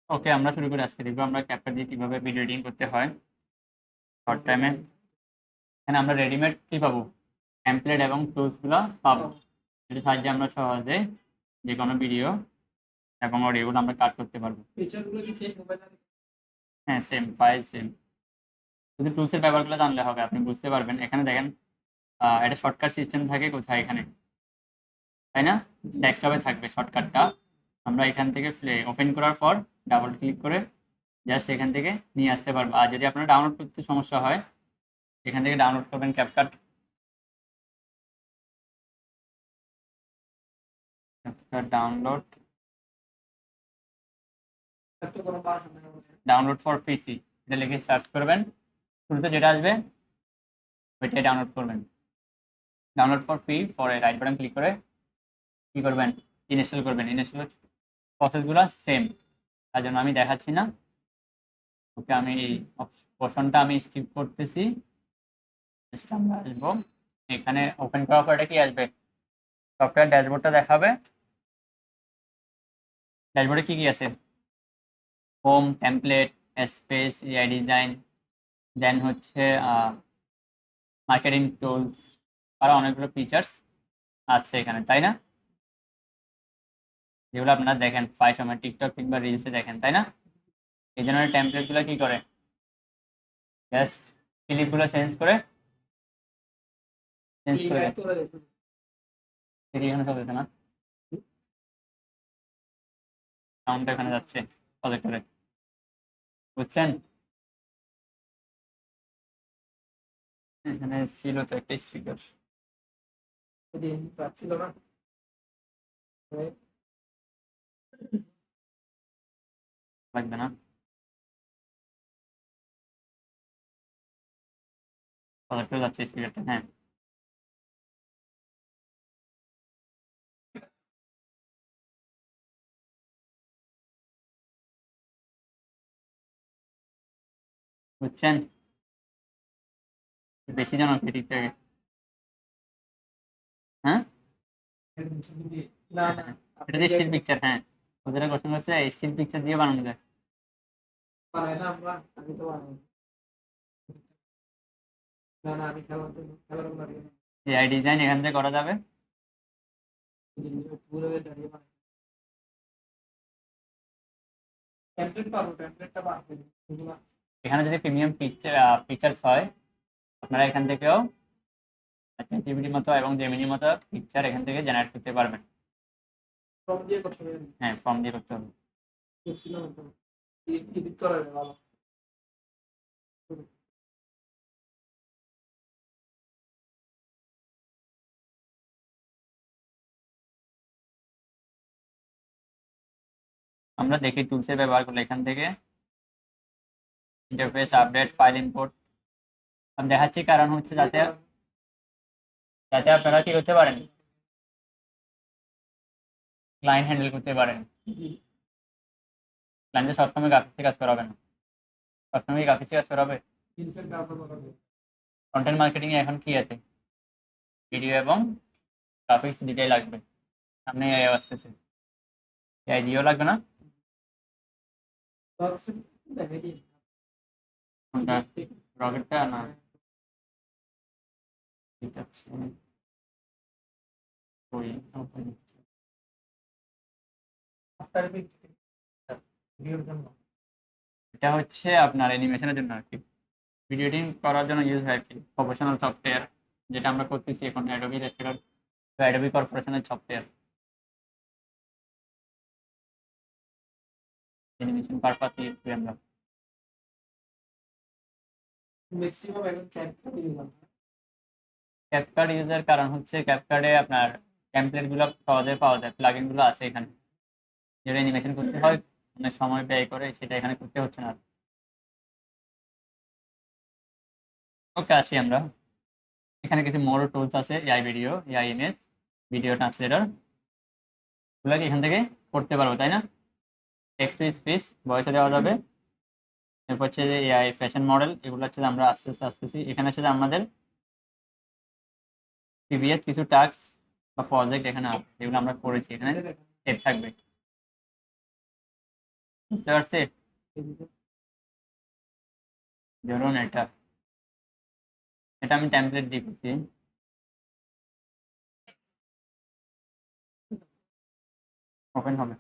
ওকে, আমরা শুরু করি। আজকে দেখবো আমরা ক্যাপকাট দিয়ে কিভাবে ভিডিও এডিটিং করতে হয় শর্ট টাইমে। এখানে আমরা রেডিমেড কি পাবো, টেমপ্লেট এবং টুলসগুলো পাবো। এটার সাহায্যে আমরা সহজে যে কোনো ভিডিও এবং অডিওগুলো আমরা কাট করতে পারবো। ফিচারগুলো কি সেম মোবাইলে? হ্যাঁ, সেম ফাইল সেম। শুধু টুলসের ব্যবহারগুলো জানলে হবে, আপনি বুঝতে পারবেন। এখানে দেখেন এটা শর্টকাট সিস্টেম থাকে কোথায়, এখানে তাই না? ডেস্কটপে থাকবে শর্টকাটটা। আমরা এখান থেকে ওপেন করার পর ডাবল ক্লিক করে জাস্ট এখান থেকে নিয়ে আসতে পারবো। আর যদি আপনার ডাউনলোড করতে সমস্যা হয়, এখান থেকে ডাউনলোড করবেন ক্যাপকাট। ডাউনলোড এত কোনো পাওয়ার সম্ভব না। ডাউনলোড ফর পিসি এটা লিখে সার্চ করবেন, শুরুতে যেটা আসবে ওইটাই ডাউনলোড করবেন। ডাউনলোড ফর ফ্রি, পরে রাইট বাটন ক্লিক করে কি করবেন, ইনস্টল করবেন। ইনস্টল প্রসেসগুলো সেম, তার জন্য আমি দেখাচ্ছি না। ওকে, আমি এই অপশনটা আমি স্কিপ করতেছি। জাস্ট আমরা আসবো এখানে, ওপেন করার পর এটা কি আসবে, সফটওয়্যার ড্যাশবোর্ডটা দেখাবে। ড্যাশবোর্ডে কি কি আছে, home, template, space, AI design, then হচ্ছে মার্কেটিং টুলস, আরও অনেকগুলো ফিচার্স আছে এখানে, তাই না? যেগুলো আপনারা দেখেন প্রায় সময় টিকটক কিংবা রিলসে দেখেন, তাই না? এই ধরনের টেমপ্লেটগুলো কি করে, জাস্ট ক্লিপগুলো চেঞ্জ করে ক্লিক করে দেখুন। এখানে চলতেছে না, সাউন্ডটা এখানে যাচ্ছে প্রজেক্টরে, বুঝছেন? এখানে ছিল তো একটা স্পিকার, যদি পাচ্ছিল না লাগবে না, প্রজেক্টরে যাচ্ছে স্পিকারটা। হ্যাঁ, বুঝছেন? বেশি জনপ্রিয় টিকটকে। হ্যাঁ, না না এটা আপনি যে যে স্টিল পিকচার, হ্যাঁ ওদের কোশ্চেন করছে স্টিল পিকচার দিয়ে বানানো যায়। বানাই না আমরা, আমি তো বানাই না। না আমি খেলার বানাই না। এআই ডিজাইন এখান থেকে করা যাবে। পুরো দাঁড়িয়ে বানাই। টেমপ্লেট পাবো, টেমপ্লেটটা বানাবো এগুলো। এখানে যদি প্রিমিয়াম পিকচার্স হয়, আপনারা এখান থেকেও চ্যাটজিপিটির মতো এবং জেমিনির মতো পিকচার এখান থেকে জেনারেট করতে পারবেন। ফর্ম দিয়ে করতে হবে। হ্যাঁ, ফর্ম দিয়ে করতে হবে। করছিলাম তো এডিট করা যাবে ভালো। আমরা দেখি টুলসের ব্যবহার করলে এখান থেকে ইন্টারফেস, আপডেট, ফাইল ইম্পোর্ট আমি দেখাচ্ছি, কারণ হচ্ছে যাতে যাতে আপনারা কি করতে পারেন, ক্লায়েন্ট হ্যান্ডেল করতে পারেন। ক্লায়েন্টে সবসময় গ্রাফিক্সে কাজ করাবে না, সবসময় গ্রাফিক্সে কাজ করাবে। ইনসেন্ট ব্যবহার করা কন্টেন্ট মার্কেটিং এ এখন কি আছে, ভিডিও এবং গ্রাফিক্স দুটাই লাগবে। সামনে এআই আসতেছে, এআই দিয়েও লাগবে না। যাবে। দেখাই দিন কোনটা, রকেটটা না? ঠিক আছে, ওই আফটার ভিডিওর জন্য। এটা হচ্ছে আপনার অ্যানিমেশনের জন্য আর কি, ভিডিও এডিটিং করার জন্য ইউজ হয় আর কি, প্রফেশনাল সফটওয়্যার যেটা আমরা করতেছি এখন, অ্যাডোবি ইলাস্ট্রেটর, অ্যাডোবি কর্পোরেশনের সফটওয়্যার, অ্যানিমেশন পারপাস ইউজ করি আমরা। ম্যাক্সিমাম এখন ক্যাপকাট ইউজ হয়। ক্যাপকাট ইউজের কারণ হচ্ছে ক্যাপকাটে আপনার টেমপ্লেট গুলো সহজে পাওয়া যায়, প্লাগইন গুলো আছে এখানে, যেটা অ্যানিমেশন করতে হয় অনেক সময় ব্যয় করে, সেটা এখানে করতে হচ্ছে না। ওকে, আসি আমরা। এখানে কিছু মোর টুলস আছে, AI video, AI image, video translator, এগুলো কি এখান থেকে করতে পারবো, তাই না? টেক্সট টু স্পিচ ভয়েসে দেওয়া যাবে। এরপর হচ্ছে যে এআই ফ্যাশন মডেল, এগুলো হচ্ছে যে আমরা আস্তে আস্তে আসতেছি। এখানে হচ্ছে যে আমাদের প্রিভিয়াস কিছু টাস্ক বা প্রজেক্ট এখানে আছে, যেগুলো আমরা করেছি এখানে সেভ থাকবে। বুঝতে পারছি? ধরুন এটা আমি টেমপ্লেট দিয়ে করছি। ওপেন হবে।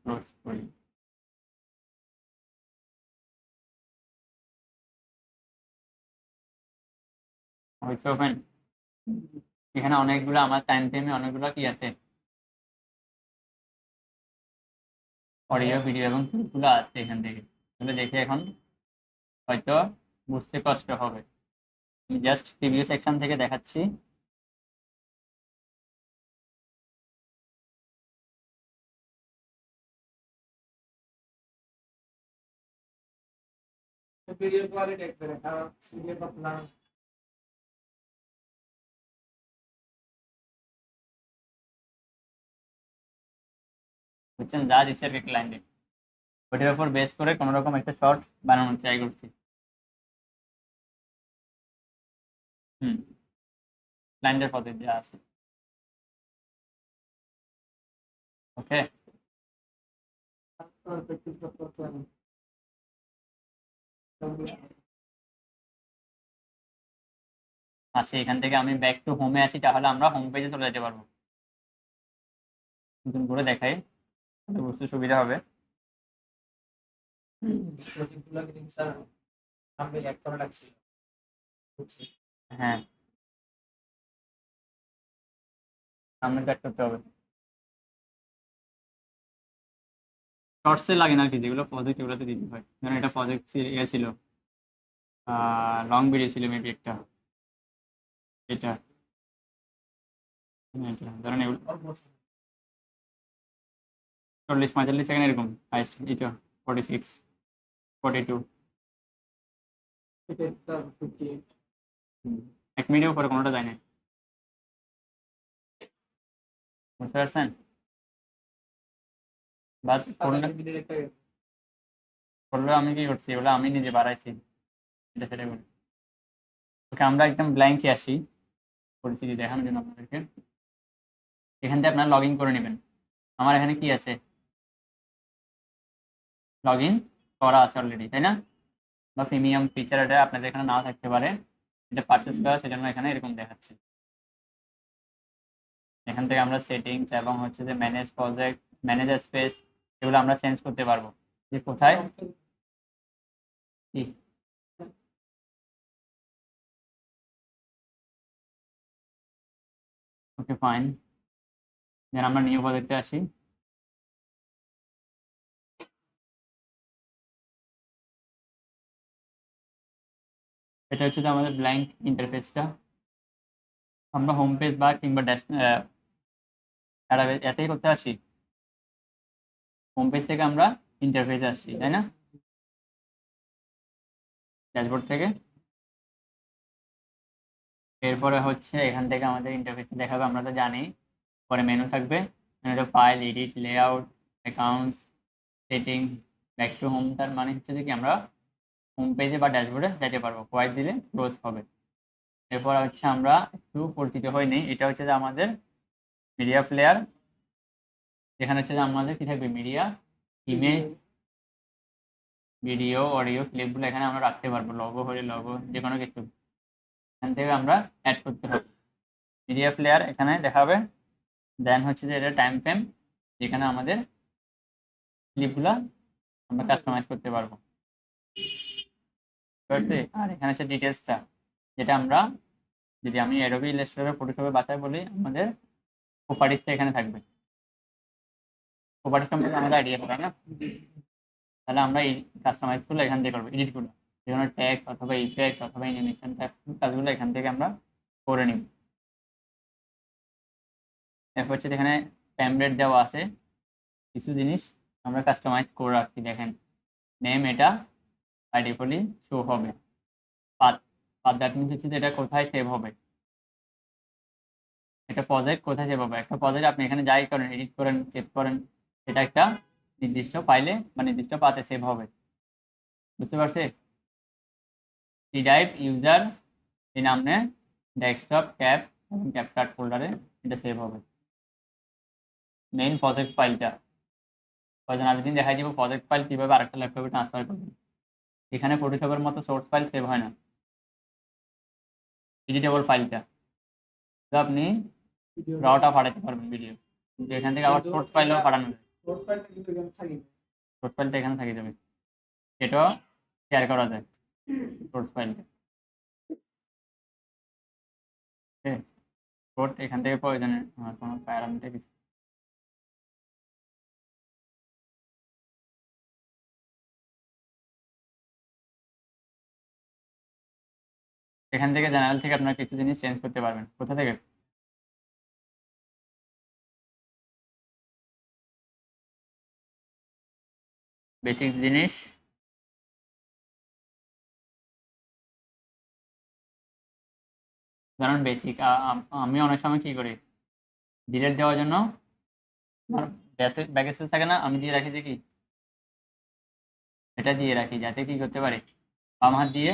ক্লোজ করি। হয়েছে ওপেন। এখানে অনেকগুলো আমার টাইম ফ্রেমে অনেকগুলো কি আছে, অডিও ভিডিও এবং ক্লিপগুলো আছে এখান থেকে। এগুলো দেখে এখন হয়তো বুঝতে কষ্ট হবে। জাস্ট প্রিভিউ সেকশন থেকে দেখাচ্ছি। ভিডিও কোয়ালিটি একটু দেখা সিরিয়াল পাতলা বুঝছেন, যা দিচ্ছে আর কি ক্লায়েন্টে, ওইটার উপর বেস করে কোনো রকম একটা শর্ট বানানোর ট্রাই করছি। হুম, ক্লায়েন্টের পদে যা আছে। ওকে, প্র্যাকটিস করতে হবে। আসি এখান থেকে আমি ব্যাক টু হোমে আসি, তাহলে আমরা হোম পেজে চলে যেতে পারবো। নতুন করে দেখাই, তাহলে বুঝতে সুবিধা হবে। প্রজেক্টগুলো কিন্তু স্যার আমি এক করে রাখছি। বুঝছি। হ্যাঁ, সামনে ব্যাক করতে হবে। শর্টসে লাগে না আর কি, যেগুলো প্রজেক্ট এগুলোতে দিতে হয়। ধরেন এটা প্রজেক্ট ইয়ে ছিল, লং ভিডিও ছিল মেবি একটা, এটা ধরেন এগুলো অলমোস্ট 40-45 সেকেন্ড এরকম হাইস্ট, এই তো 46-42, এটা একটা 58 1 মিনিটের উপরে কোনোটা যায় না। বুঝতে পারছেন? বাট করলে ভিডিও একটা করলেও আমি কি করছি, এগুলো আমি নিজে বাড়াইছি, এটা সেটা করি। ওকে, আমরা একদম ব্ল্যাঙ্কে আসি পরিস্থিতি দেখানোর জন্য আপনাদেরকে। এখান থেকে আপনারা লগ ইন করে নেবেন। আমার এখানে কি আছে, লগ ইন করা আছে অলরেডি, তাই না? বা প্রিমিয়াম ফিচার এটা আপনাদের এখানে নাও থাকতে পারে, এটা পারচেস করা, সেজন্য এখানে এরকম দেখাচ্ছে। এখান থেকে আমরা সেটিংস এবং হচ্ছে যে ম্যানেজ প্রজেক্ট, ম্যানেজ স্পেস, এগুলো আমরা চেঞ্জ করতে পারবো। যে কোথায় কি ওকে ফাইন, দেন আমরা নিউ প্রজেক্টে আসি। এটা হচ্ছে যে আমাদের ব্ল্যাঙ্ক ইন্টারফেসটা। আমরা হোম পেজ বা কিংবা ড্যাশ এতেই করতে আসি, হোম পেজ থেকে আমরা ইন্টারফেসে আসছি, তাই না? ড্যাশবোর্ড থেকে। এরপরে হচ্ছে এখান থেকে আমাদের ইন্টারফেস দেখাবে, আমরা তো জানি। পরে মেনু থাকবে, মেনুতে file, edit, layout, accounts, setting, back to home. তার মানে হচ্ছে যে কি আমরা হোম পেজে বা ড্যাশবোর্ডে যেতে পারবো, কোয়াইট দিলে ক্লোজ হবে। এরপর হচ্ছে আমরা একটু পরিচিত হয়ে নিই, এটা হচ্ছে যে আমাদের মিডিয়া প্লেয়ার। এখানে হচ্ছে যে আমাদের কি থাকবে, মিডিয়া, ইমেজ, ভিডিও, অডিও, ক্লিপগুলো এখানে আমরা রাখতে পারবো, লগো হলে লগো, যে কোনো কিছু এখান থেকে আমরা অ্যাড করতে পারবো। মিডিয়া প্লেয়ার এখানে দেখাবে। দেন হচ্ছে যে এটা টাইম ফ্রেম, যেখানে আমাদের ক্লিপগুলো আমরা কাস্টমাইজ করতে পারবো। আর এখানে হচ্ছে ডিটেলসটা, যেটা আমরা যদি আমি অ্যাডোবি ইলাস্ট্রেটর ফটোশপে বাছাই বলি, আমাদের প্রপার্টিসটা এখানে থাকবে। প্রপার্টিস সম্পর্কে আমাদের আইডিয়া হবে না, তাহলে আমরা এই কাস্টমাইজগুলো এখান থেকে করবো, এডিটগুলো, যেগুলো ট্যাক্স অথবা ইফেক্ট অথবা অ্যানিমেশন কাজগুলো এখান থেকে আমরা করে নিব। এরপর হচ্ছে এখানে প্যামলেট দেওয়া আছে, কিছু জিনিস আমরা কাস্টমাইজ করে রাখছি। দেখেন নেম, এটা বাই ডিফল্টলি শো হবে। পাথ, পাথ দ্যাট মিনস হচ্ছে যে এটা কোথায় সেভ হবে, একটা প্রজেক্ট কোথায় সেভ হবে। একটা প্রজেক্ট আপনি এখানে যাই করেন, এডিট করেন, সেভ করেন, এটা একটা নির্দিষ্ট ফাইলে বা নির্দিষ্ট পাথে সেভ হবে। বুঝতে পারছে? সি ড্রাইভ, ইউজার, এই নামে ডেস্কটপ, ট্যাব, এবং ক্যাপকাট ফোল্ডারে এটা সেভ হবে। মেইন প্রজেক্ট ফাইলটা আরেকদিন দেখাই দিব প্রজেক্ট ফাইল কীভাবে আরেকটা ল্যাপটপে ট্রান্সফার করবেন। এখানে ফটোশপের মতো সোর্স ফাইল সেভ হয় না, এডিটেবল ফাইলটা তো আপনি রাওটা পাঠাতে পারবেন ভিডিও, কিন্তু এখান থেকে আবার সোর্স ফাইলও পাঠানো যায়। সোর্স ফাইলটা কিন্তু এখানে থাকি না। সোর্স ফাইলটা এখানে থাকে যাবে, এটাও শেয়ার করা যায় সোর্স ফাইলটা। কোড এখান থেকে প্রয়োজনে আমার কোনো প্যারামিটার কিছু এখান থেকে জেনারেল থেকে আপনার কিছু জিনিস চেঞ্জ করতে পারবেন। কোথা থেকে? বেসিক জিনিস, ধরুন বেসিক আমি অনেক সময় কি করি ডিলেট দেওয়ার জন্য আমার ব্যাক স্পেস থাকে না, আমি দিয়ে রাখি যে কি এটা দিয়ে রাখি যাতে কি করতে পারি বাম হাত দিয়ে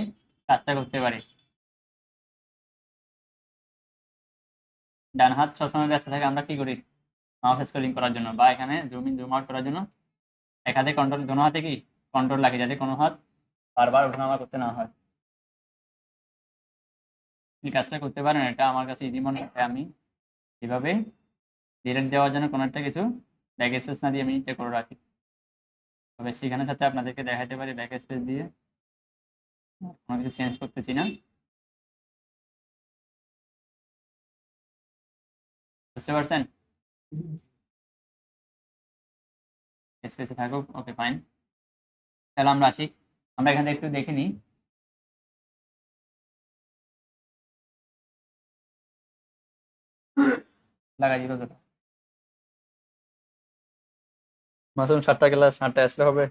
কাজটা করতে পারি, ডান হাত সবসময় ব্যস্ত থাকে। আমরা কি করি মাউস স্ক্রলিং করার জন্য বা এখানে জুম ইন জুম আউট করার জন্য এক হাতে কন্ট্রোল, দোনো হাতে কি কন্ট্রোল রাখি যাতে কোনো হাত বারবার ওঠানামা করতে না হয়। এই কাজটা করতে পারেন, এটা আমার কাছে ইজি মনে হয়। আমি এভাবে ডিলেট দেওয়ার জন্য কোনো একটা কিছু ব্যাক স্পেস না দিয়ে আমি এটা করে রাখি। তবে সেখানের সাথে আপনাদেরকে দেখাতে পারি ব্যাক স্পেস দিয়ে কোনো কিছু চেঞ্জ করতেছি না। বুঝতে পারছেন? স্পেসে থাকুক, ওকে ফাইন। তাহলে আমরা আসি, আমরা এখান থেকে একটু দেখে নিই। লাগাই দিল দুটো মাসুম 7টা ক্লাস 8টায় আসলে হবে।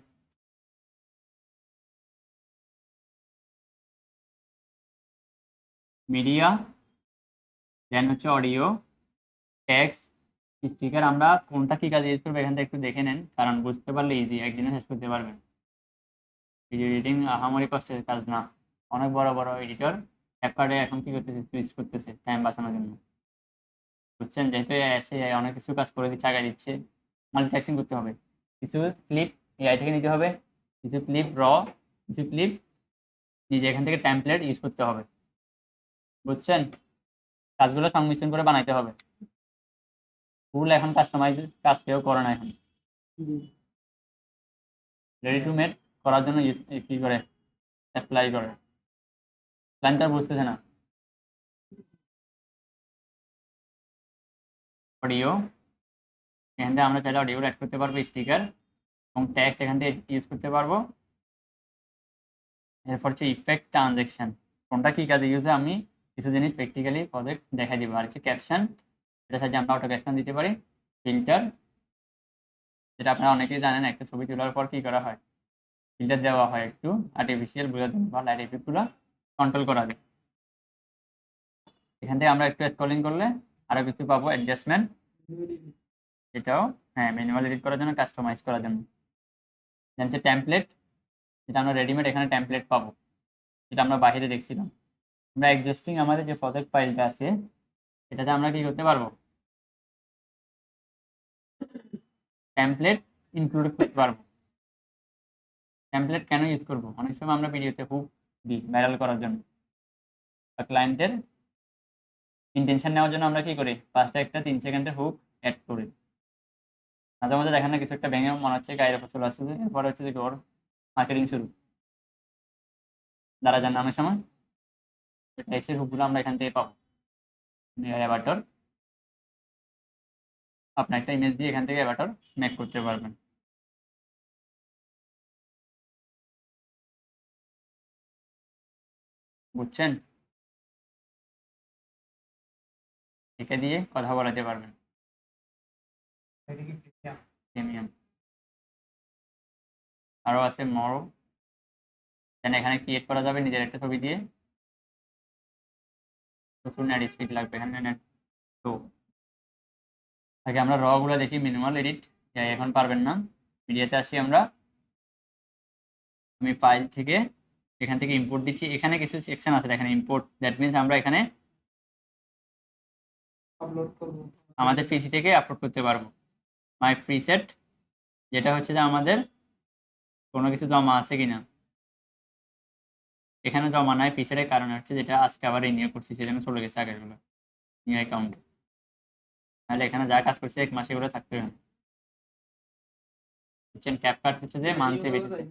মিডিয়া, দেন হচ্ছে অডিও, টেক্সট, স্টিকার। আমরা কোনটা কি কাজে ইউজ করবো এখান থেকে একটু দেখে নেন, কারণ বুঝতে পারলে ইজি একদিনে শেষ করতে পারবেন। ভিডিও এডিটিং আহামরি কষ্টের কাজ না। অনেক বড় বড় এডিটর অ্যাপকার্টে এখন কি করতেছে সুইচ করতেছে টাইম বাঁচানোর জন্য। বুঝছেন? যেহেতু এসে অনেক কিছু কাজ করে দিচ্ছে, আগায় দিচ্ছে, মাল্টিটাস্কিং করতে হবে। কিছু ক্লিপ এআই থেকে নিতে হবে, কিছু ক্লিপ কিছু ক্লিপ নিজে এখান থেকে টেমপ্লেট ইউজ করতে হবে। বুঝছেন? কাজগুলো সংমিশ্রণ করে বানাইতে হবে। ফুল এখন কাস্টমাইজ কাজ কেউ করে না এখন, রেডি টু মেড করার জন্য কি করে অ্যাপ্লাই করে ক্লায়েন্ট আর বুঝতেছে না। অডিও, এখান থেকে আমরা চাইলে অডিও অ্যাড করতে পারবো, স্টিকার এবং ট্যাক্স এখান থেকে ইউজ করতে পারবো। এরপর হচ্ছে ইফেক্ট ট্রানজেকশন, কোনটা কি কাজে ইউজ হয় আমি কিছু জিনিস প্র্যাকটিক্যালি প্রজেক্ট দেখাই দিব। আর হচ্ছে ক্যাপশন, এটার সাথে আমরা অটো ক্যাপশন দিতে পারি। ফিল্টার, যেটা আপনারা অনেকেই জানেন একটা ছবি তোলার পর কি করা হয় ফিল্টার দেওয়া হয় একটু আর্টিফিশিয়াল বোঝার জন্য বা লাইট ইফেক্টগুলো কন্ট্রোল করা যায়। এখান থেকে আমরা একটু স্ক্রলিং করলে আরো কিছু পাবো অ্যাডজাস্টমেন্ট, এটাও হ্যাঁ ম্যানুয়াল এডিট করার জন্য, কাস্টমাইজ করার জন্য। হচ্ছে টেমপ্লেট, যেটা আমরা রেডিমেড এখানে টেমপ্লেট পাবো, যেটা আমরা বাইরে দেখছিলাম। আমরা এক্সিস্টিং আমাদের যে প্রজেক্ট ফাইলটা আছে এটাতে আমরা কি করতে পারবো টেমপ্লেট ইনক্লুড করতে পারবো। টেমপ্লেট কেন ইউজ করবো? অনেক সময় আমরা ভিডিওতে হুক দিই ভাইরাল করার জন্য বা ক্লায়েন্টের ইন্টেনশন নেওয়ার জন্য আমরা কি করি ফার্স্টে একটা 3 সেকেন্ডের হুক অ্যাড করি। মাঝে মাঝে দেখেন না কিছু একটা ভেঙে মনে হচ্ছে গায়ের উপর চলে আসছে, এরপরে হচ্ছে যে ওর মার্কেটিং শুরু দ্বারা জানা অনেক সময় টাইপসের হুকগুলো আমরা এখান থেকে পাবো। অ্যাভাটার, আপনার একটা ইমেজ দিয়ে এখান থেকে অ্যাভাটার মেক করতে পারবেন। বুঝছেন? একে দিয়ে কথা বলাতে পারবেন। প্রিমিয়াম আরও আছে মরো, এখানে ক্রিয়েট করা যাবে নিজের একটা ছবি দিয়ে। প্রচুর নেট স্পিড লাগবে এখানে, নেট তো আগে আমরা গুলো দেখি মিনিমাল এডিট এখন পারবেন না। মিডিয়াতে আসি আমরা, আমি ফাইল থেকে এখান থেকে ইম্পোর্ট দিচ্ছি। এখানে কিছু সেকশন আছে দেখেন ইম্পোর্ট, দ্যাট মিনস আমরা এখানে আপলোড করবো আমাদের পিসি থেকে আপলোড করতে পারবো। মাই প্রিসেট, যেটা হচ্ছে যে আমাদের কোনো কিছু জমা আছে কিনা, এখানে জমা নাই প্রিসেটের কারণে হচ্ছে যেটা আজকে আবার রিনিউ করছি সেজন্য চলে গেছে আগেরগুলো নিউ অ্যাকাউন্টে। তাহলে এখানে যা কাজ করছে 1 মাসে এগুলো থাকতে হবে। বুঝছেন, ক্যাপকাট হচ্ছে যে মান্থলি বেসিসে।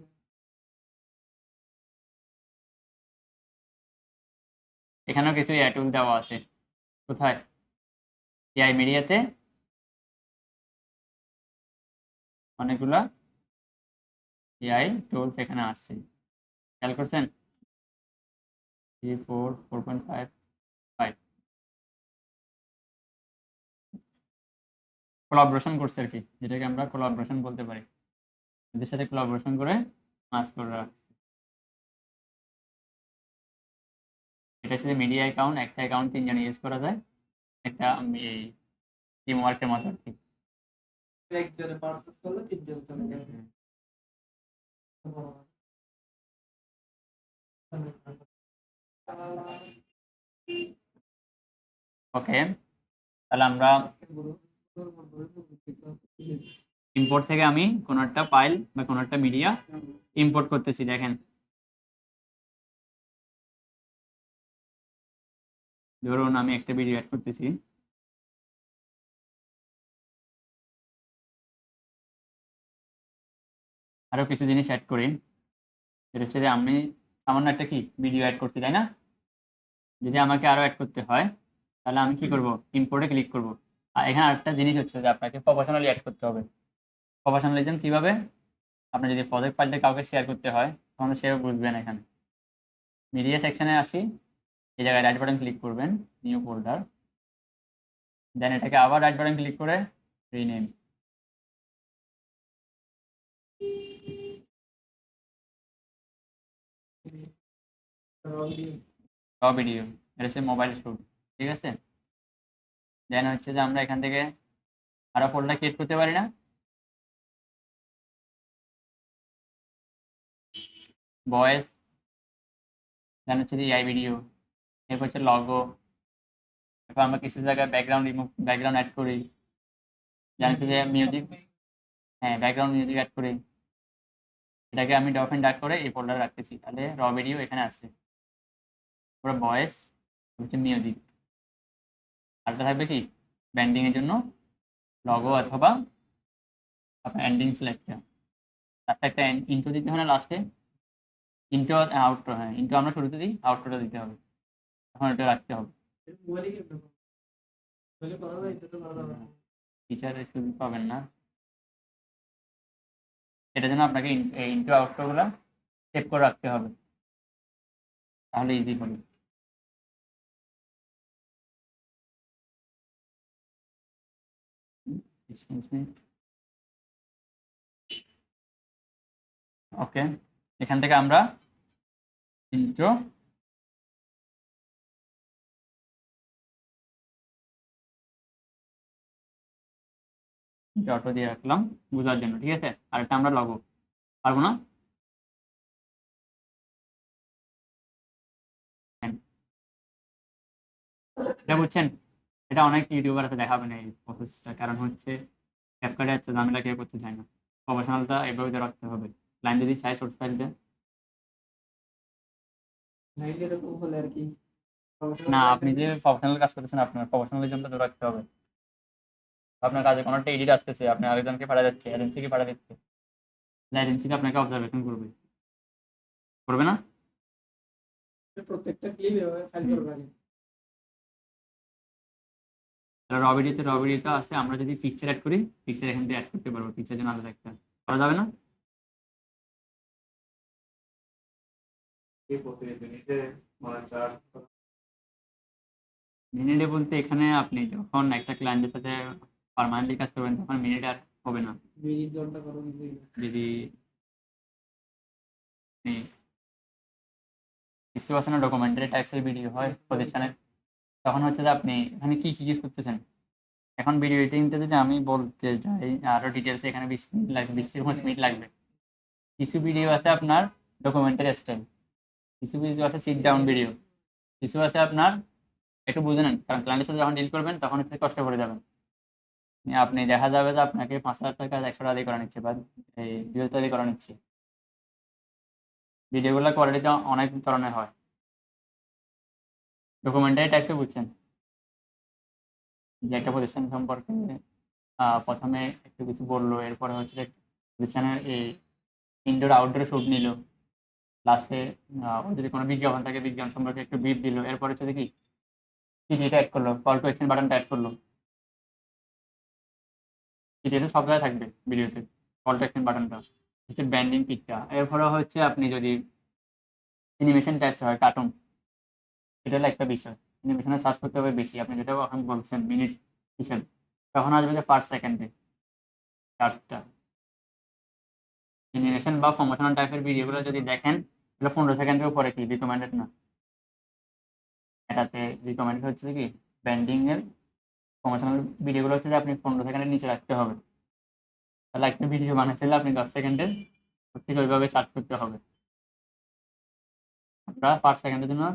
এখানেও কিছু এআই টুল দেওয়া আছে। কোথায়? এআই মিডিয়াতে অনেকগুলা এআই টুলস এখানে আসছে, খেয়াল করছেন? 4.5 কোলাবোরেশন করছে আর কি, যেটাকে আমরা কোলাবোরেশন বলতে পারি। এদের সাথে কোলাবোরেশন করে মাস করে রাখছে। এটা হচ্ছে মিডিয়া অ্যাকাউন্ট, একটা অ্যাকাউন্ট 3 জন ইউজ করা যায়, একটা এই টিম ওয়ার্কের মতো আর কি। একজনে পারচেজ করলে 3 জন চলে যাবে। ওকে, তাহলে আমরা ইম্পোর্ট থেকে আমি কোনো একটা ফাইল বা কোনো একটা মিডিয়া ইম্পোর্ট করতেছি। দেখেন, ধরুন আমি একটা ভিডিও অ্যাড করতেছি। আরো কিছু জিনিস অ্যাড করি, সেটা হচ্ছে যে আমি সামান্য একটা কি ভিডিও অ্যাড করতে, তাই না? যদি আমাকে আরো অ্যাড করতে হয় তাহলে আমি কি করব? ইম্পোর্টে ক্লিক করব। আর এখানে আরেকটা জিনিস হচ্ছে যে আপনাকে প্রফেশনালি অ্যাড করতে হবে। প্রফেশনালিজম কিভাবে? আপনার যদি প্রজেক্ট ফাইলটা কাউকে শেয়ার করতে হয় তখন সেও বুঝবেন। এখানে মিডিয়া সেকশনে আসি, এই জায়গায় রাইট বাটন ক্লিক করবেন, নিউ ফোল্ডার, দেন এটাকে আবার রাইট বাটন ক্লিক করে রিনেম। ভিডিও, এটা হচ্ছে মোবাইল শুট, ঠিক আছে? দেন হচ্ছে যে আমরা এখান থেকে আরো ফোল্ডার ক্রিয়েট করতে পারি না? ভয়েস, দেন হচ্ছে যে এআই ভিডিও, এরপর হচ্ছে লগো, এরপর আমরা কিছু জায়গায় ব্যাকগ্রাউন্ড রিমুভ, ব্যাকগ্রাউন্ড অ্যাড করি, দেন হচ্ছে যে মিউজিক, হ্যাঁ ব্যাকগ্রাউন্ড মিউজিক অ্যাড করি। এটাকে আমি ডফ এন্ড ডাক করে এই ফোল্ডারে রাখতেছি, তাহলে র ভিডিও এখানে আছে, পুরো ভয়েস হচ্ছে মিউজিক। আরেকটা থাকবে কি ব্যান্ডিং এর জন্য লগো অথবা আপনার এন্ডিং সিলেক্টর, তার একটা ইন্ট্রো দিতে হয় না লাস্টে? ইন্ট্রো আউটরো, হ্যাঁ ইন্ট্রো আমরা শুরুতে দিই, আউটরোটা দিতে হবে, তখন এটা রাখতে হবে। টিচারের সুযোগ পাবেন না, এটার জন্য আপনাকে ইন্ট্রো আউটরো গুলো সেভ করে রাখতে হবে, তাহলে ইজি হবে। ওকে, এখান থেকে আমরা ইন্ট্রো অটো দিয়ে রাখলাম বোঝার জন্য, ঠিক আছে? আর এটা আমরা লগো পারবো না? এটা বুঝছেন? এটা অনেক ইউটিউবার আছে দেখাবে না এই প্রসেসটা, কারণ হচ্ছে ক্যাপকাটে এত ঝামেলা কেউ করতে চায় না। প্রফেশনালটা এভাবে তো রাখতে হবে। ক্লায়েন্ট যদি চায় সোর্স ফাইল দেন, এরকম হলে আর কি না আপনি যে প্রফেশনাল কাজ করতেছেন আপনার প্রফেশনালিজমটা তো রাখতে হবে। আপনার কাজে কোনো একটা এডিট আসতেছে, আপনি আরেকজনকে পাঠা যাচ্ছে, এজেন্সিকে পাঠা দিচ্ছে, এজেন্সিকে আপনাকে অবজারভেশন করবে, করবে না? প্রত্যেকটা ক্লিপ এভাবে ফাইল করবে আগে। রবিডিতে আছে, আমরা যদি পিকচার অ্যাড করি, পিকচার এখান থেকে অ্যাড করতে পারবো, পিকচার জন্য আলাদা একটা করা যাবে না? মিনিটে বলতে এখানে আপনি যখন একটা ক্লায়েন্টের সাথে পার্মানেন্টলি কাজ করবেন তখন মিনিট আর হবে না। মিনিট ঘন্টা করো কিছুই না। যদি কিছু আছে না ডকুমেন্টারি টাইপসের ভিডিও হয় প্রতিষ্ঠানের, তখন হচ্ছে যে আপনি এখানে কি কি ইউজ করতেছেন। এখন ভিডিও এডিটিংটা যদি আমি বলতে যাই আরো ডিটেলস, এখানে 20 মিনিট লাগবে, 20-25 মিনিট লাগবে। কিছু ভিডিও আছে আপনার ডকুমেন্টারি স্টাইল, কিছু ভিডিও আছে সিট ডাউন ভিডিও, কিছু আছে আপনার একটু বুঝে নেন, কারণ ক্লায়েন্টের সাথে যখন ডিল করবেন তখন হচ্ছে কষ্ট করে যাবেন। আপনি দেখা যাবে যে আপনাকে 5,000 টাকা 100 টাকা দিয়ে করা নিচ্ছে বা এই 2,000 টাকা দিয়ে করা নিচ্ছে। ভিডিওগুলো কোয়ালিটিতে অনেক ধরনের হয়। ডকুমেন্টারি টাইপে বুঝছেন, যে একটা প্রতিষ্ঠান সম্পর্কে প্রথমে একটু কিছু বললো, এরপরে হচ্ছে যে প্রতিষ্ঠানের এই ইনডোর আউটডোর শুট নিল, লাস্টে ওর যদি কোনো বিজ্ঞাপন থাকে বিজ্ঞাপন সম্পর্কে একটু ব্রিফ দিল, এরপরে হচ্ছে কি চিঠিটা অ্যাড করলো, কল টু অ্যাকশন বাটনটা অ্যাড করলো। চিঠিটা সব জায়গায় থাকবে ভিডিওতে, কল টু অ্যাকশন বাটনটা হচ্ছে ব্যান্ডিং পিকটা। এরপরে হচ্ছে আপনি যদি অ্যানিমেশন টাইপস হয়, কার্টুন, এটা হলো একটা বিষয়। অ্যানিমেশনে সার্চ করতে হবে বেশি, আপনি যেটা এখন বলছেন মিনিট হিসেবে, তখন আসবে যে পার সেকেন্ডে চার্জটা। অ্যানিমেশন বা প্রমোশনাল টাইপের ভিডিওগুলো যদি দেখেন, এগুলো 15 সেকেন্ডের উপরে কি রিকমেন্ডেড না। এটাতে রিকমেন্ডেড হচ্ছে কি ব্যান্ডিং এর প্রমোশনাল ভিডিওগুলো হচ্ছে যে আপনি 15 সেকেন্ডের নিচে রাখতে হবে। তাহলে একটা ভিডিও বানাতে হলে আপনি 10 সেকেন্ডের ঠিক ওইভাবে সার্চ করতে হবে। আমরা পার সেকেন্ডের জন্য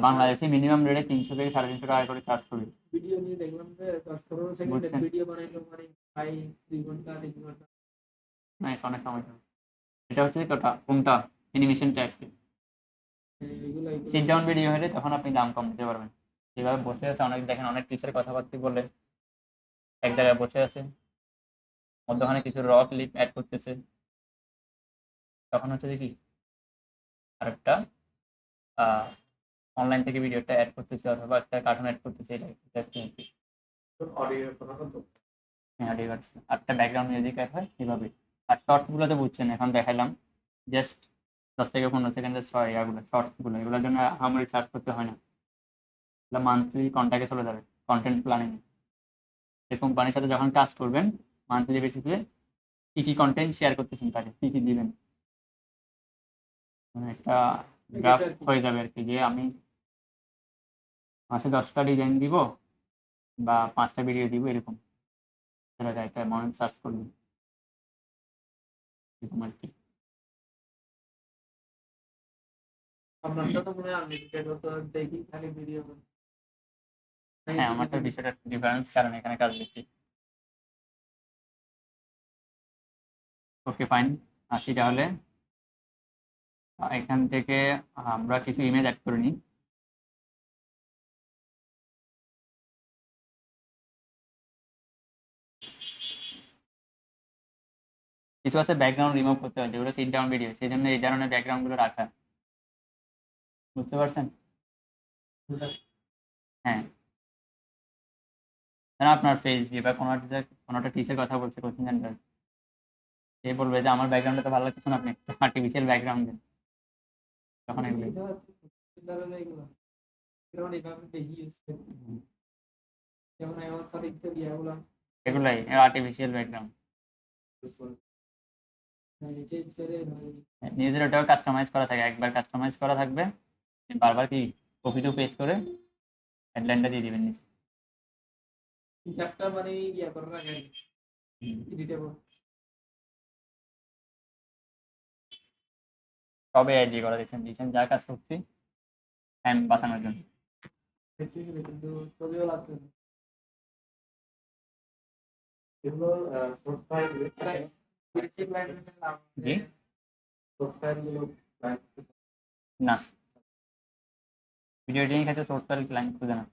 বাংলাদেশে মিনিমাম রেটে 300 থেকে 350 টাকা করে চার্জ করি। ভিডিও নিয়ে দেখলাম যে 10-15 সেকেন্ডের বুঝছেন? ভিডিও বানাইলো মানে প্রায় 2 ঘন্টা 3 ঘন্টা। না, এটা অনেক সময় লাগে। এটা হচ্ছে কোনটা অ্যানিমেশন টাইপস। এগুলো সিট ডাউন ভিডিও হলে তখন আপনি দাম কম দিতে পারবেন। যেভাবে বসে আছে অনেক, দেখেন অনেক টিচার কথাবার্তা বলে এক জায়গায় বসে আছে, মধ্যখানে কিছু র ক্লিপ অ্যাড করতেছে, তখন হচ্ছে যে কি আরেকটা অনলাইন থেকে ভিডিওটা অ্যাড করতেছে অথবা একটা কার্টুন অ্যাড করতেছে, এটা অডিও কথা তো হ্যাঁ ঠিক আছে। একটা ব্যাকগ্রাউন্ড মিউজিক অ্যাড হয় এভাবে। আর শর্টসগুলো তো বুঝছেন, এখন দেখাইলাম জাস্ট 10 থেকে 15 সেকেন্ডের ইয়াগুলো শর্টসগুলো, এগুলোর জন্য আমার চার্জ করতে হয় না। এগুলো মান্থলি কন্ট্যাক্টে চলে যাবে কন্টেন্ট প্ল্যানিং। যে কোম্পানির সাথে যখন কাজ করবেন মান্থলি বেসিসে কী কী কন্টেন্ট শেয়ার করতেছেন, তাকে কী কী দিবেন, মানে একটা গ্রাফ হয়ে যাবে আর কি, যে আমি মাসে 10টা ডিজাইন দিব বা 5টা ভিডিও দিব, এরকম সেটা যায় একটা অ্যামাউন্ট সার্চ করবেন এরকম আর কি। আপনারটা তো মনে হয় আনলিমিটেড হতো, দেখি খালি ভিডিও হ্যাঁ, আমার তো বিষয়টা ডিফারেন্স, কারণ এখানে কাজ বেশি। ওকে ফাইন, আসি তাহলে। এখান থেকে আমরা কিছু ইমেজ অ্যাড করে নিই। কিছু আছে ব্যাকগ্রাউন্ড রিমুভ করতে হয়, যেগুলো সিট ডাউন ভিডিও, সেই জন্য এই ধরনের ব্যাকগ্রাউন্ডগুলো রাখা। বুঝতে পারছেন? হ্যাঁ, ধরেন আপনার ফেস দিয়ে বা কোনোটা টিচার কথা বলছে কোচিং সেন্টার, সে বলবে যে আমার ব্যাকগ্রাউন্ডটা তো ভালো লাগছে না, আপনি আর্টিফিশিয়াল ব্যাকগ্রাউন্ড দেন, তখন এগুলো এগুলো যেমন এইভাবে দেখি ইউজ করি, যেমন আমার সাথে ইত্যাদি এগুলো এগুলাই আর্টিফিশিয়াল ব্যাকগ্রাউন্ড। ইউজ করি। নিচে ছেড়ে নিজের ওটাও কাস্টমাইজ করা থাকে, একবার কাস্টমাইজ করা থাকবে, আপনি বারবার কি কপি টু পেস্ট করে হেডলাইনটা দিয়ে দিবেন নিচে। চারটা মানে ইয়া করার আগে এডিটেবল সবে এআই দিয়ে করা দিচ্ছেন যা কাজ করছি টাইম বাঁচানোর জন্য। কিন্তু ছবিও লাগবে না। এগুলো সোর্স ফাইল বেসিক লাইন লাভ জি সোর্স ফাইলগুলো না, ভিডিও এডিটিং ক্ষেত্রে সোর্স ফাইল ক্লায়েন্ট খুঁজে না।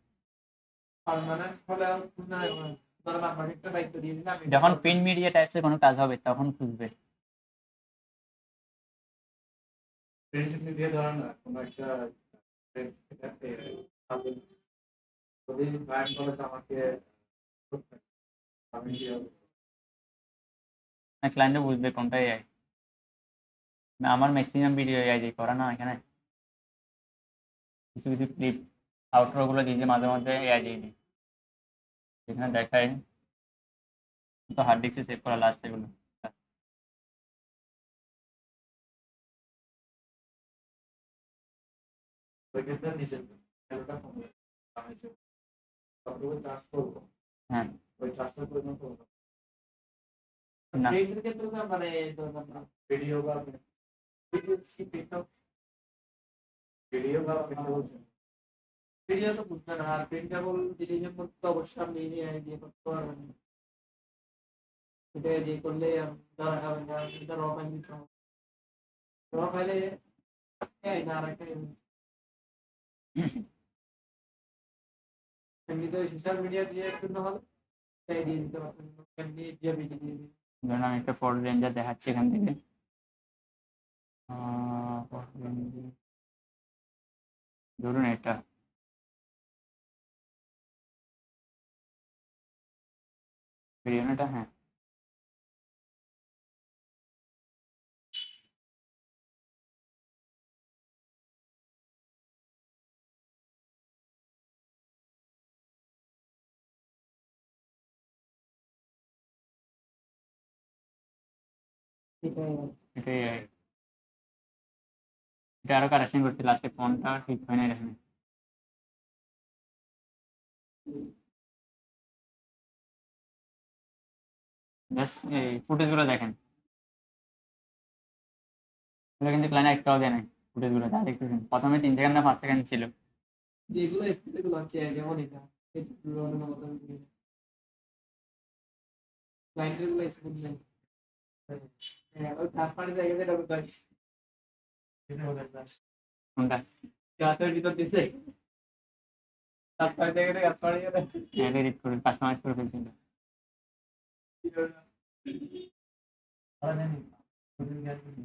পার্মানেন্ট হলে না ধরেন আপনাকে একটা দায়িত্ব দিয়ে দিলাম যখন প্রিন্ট মিডিয়া টাইপসের কোনো কাজ হবে তখন খুঁজবে। প্রিন্ট মিডিয়া ধরেন কোনো একটা যদি ক্লায়েন্ট বলে যে আমাকে আমি কি ক্লায়েন্টও বুঝবে কোনটা এআই। আমার ম্যাক্সিমাম ভিডিও এআই দিয়ে করা না, এখানে কিছু কিছু ক্লিপ আউটরো গুলো দিয়ে মাঝে মধ্যে এআই দিয়ে দিই, এখানে দেখায় তো হার্ড ডিস্কে সেভ করা লাস্ট এগুলো। ওই ক্ষেত্রে নিজের এটা কমবে আমি যে কতটুকু চার্জ করবো হ্যাঁ, ওই চার্জের পরিমাণ করবো না ট্রেনের ক্ষেত্রে তো মানে ধরেন আপনার ভিডিও বা ভিডিও সিপিটা ভিডিও বা আপনি বলছেন ভিডিও তো বুঝতে না, আর প্রিন্টেবল জিনিসের মধ্যে তো অবশ্যই আপনি AI দিয়ে করতে পারবেন না। এটা দিয়ে করলে ধরা যাবে না, এটা র ফাইল দিতে হবে। র ফাইলে AI না রাখে এমনিতে ওই সোশ্যাল মিডিয়া ক্রিয়েট জন্য হলে AI দিয়ে দিতে পারবেন, এমনি জিওপিটি দিয়ে দিন। ধরুন আমি একটা ফটো রেঞ্জার দেখাচ্ছি এখান থেকে। photo ranger, ধরুন এটা ভিডিও না এটা, হ্যাঁ এটাই এটাই এটা আরো কারেকশন করতে লাস্টে ফোনটা ঠিক হয় না এখানে। জাস্ট এই ফুটেজগুলো দেখেন, এগুলো কিন্তু ক্লায়েন্ট একটাও দেয় নাই। ফুটেজগুলো যা দেখতেছেন প্রথমে 3 সেকেন্ড না 5 সেকেন্ড ছিল। যেগুলো এগুলো হচ্ছে যেমন এটা ক্লায়েন্টের গুলো এক্সপোর্ট নেই। হ্যাঁ, ওই থার্ড পার্টি জায়গাতে ঢুকে পাই কোনটা? গাছের ভিতর দিতে থার্ড পার্টি জায়গাতে গাছ পাড়ি গেলে এডিট করে কাস্টমাইজ করে ফেলছিল।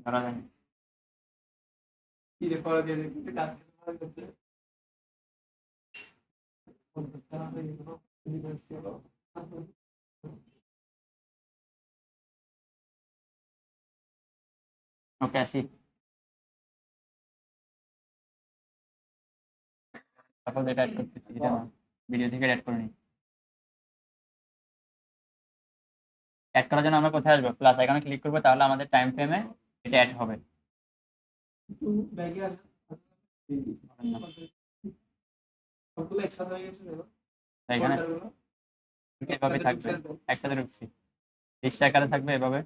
ধরা যায়নি। কি রে পরে দিয়ে দিতে গাছ পাড়ি করতে ওকে আসি। তারপর এটা অ্যাড করতেছি, এটা না ভিডিও থেকে অ্যাড করে নিই। অ্যাড করার জন্য আমরা কোথায় আসবো? প্লাস আইকনে ক্লিক করবো, তাহলে আমাদের টাইম ফ্রেমে এটা অ্যাড হবে। একটু ব্যাগে আসবে সবগুলো একসাথে হয়ে গেছে দেখো তাই এখানে ফোল্ডারগুলো এভাবে থাকবে, একসাথে ঢুকছি, লিস্ট আকারে থাকবে এভাবে।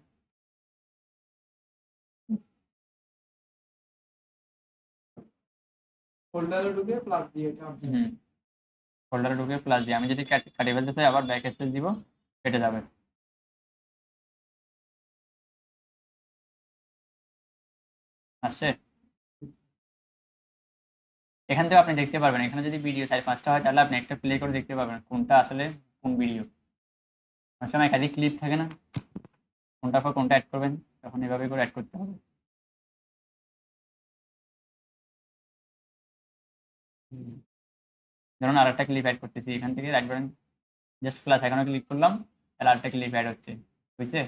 ফোল্ডারে ঢুকে প্লাস দিয়ে এটা ফোল্ডারে ঢুকে প্লাস দিয়ে আমি যদি কাটিয়ে ফেলতে চাই আবার ব্যাক স্পেস দিব, কেটে যাবে। আসছে। এখান থেকে আপনি দেখতে পারবেন, এখানে যদি ভিডিও 4-5টা হয় তাহলে আপনি একটা প্লে করে দেখতে পারবেন কোনটা আসলে কোন ভিডিও। অনেক সময় একাধিক ক্লিপ থাকে না, কোনটা পর কোনটা অ্যাড করবেন, তখন এভাবে করে অ্যাড করতে হবে। ধরুন আর একটা ক্লিপ অ্যাড করতেছি, এখান থেকে রাইট বাটন জাস্ট প্লাস এখানে ক্লিক করলাম, তাহলে আরেকটা ক্লিপ অ্যাড হচ্ছে, বুঝছে?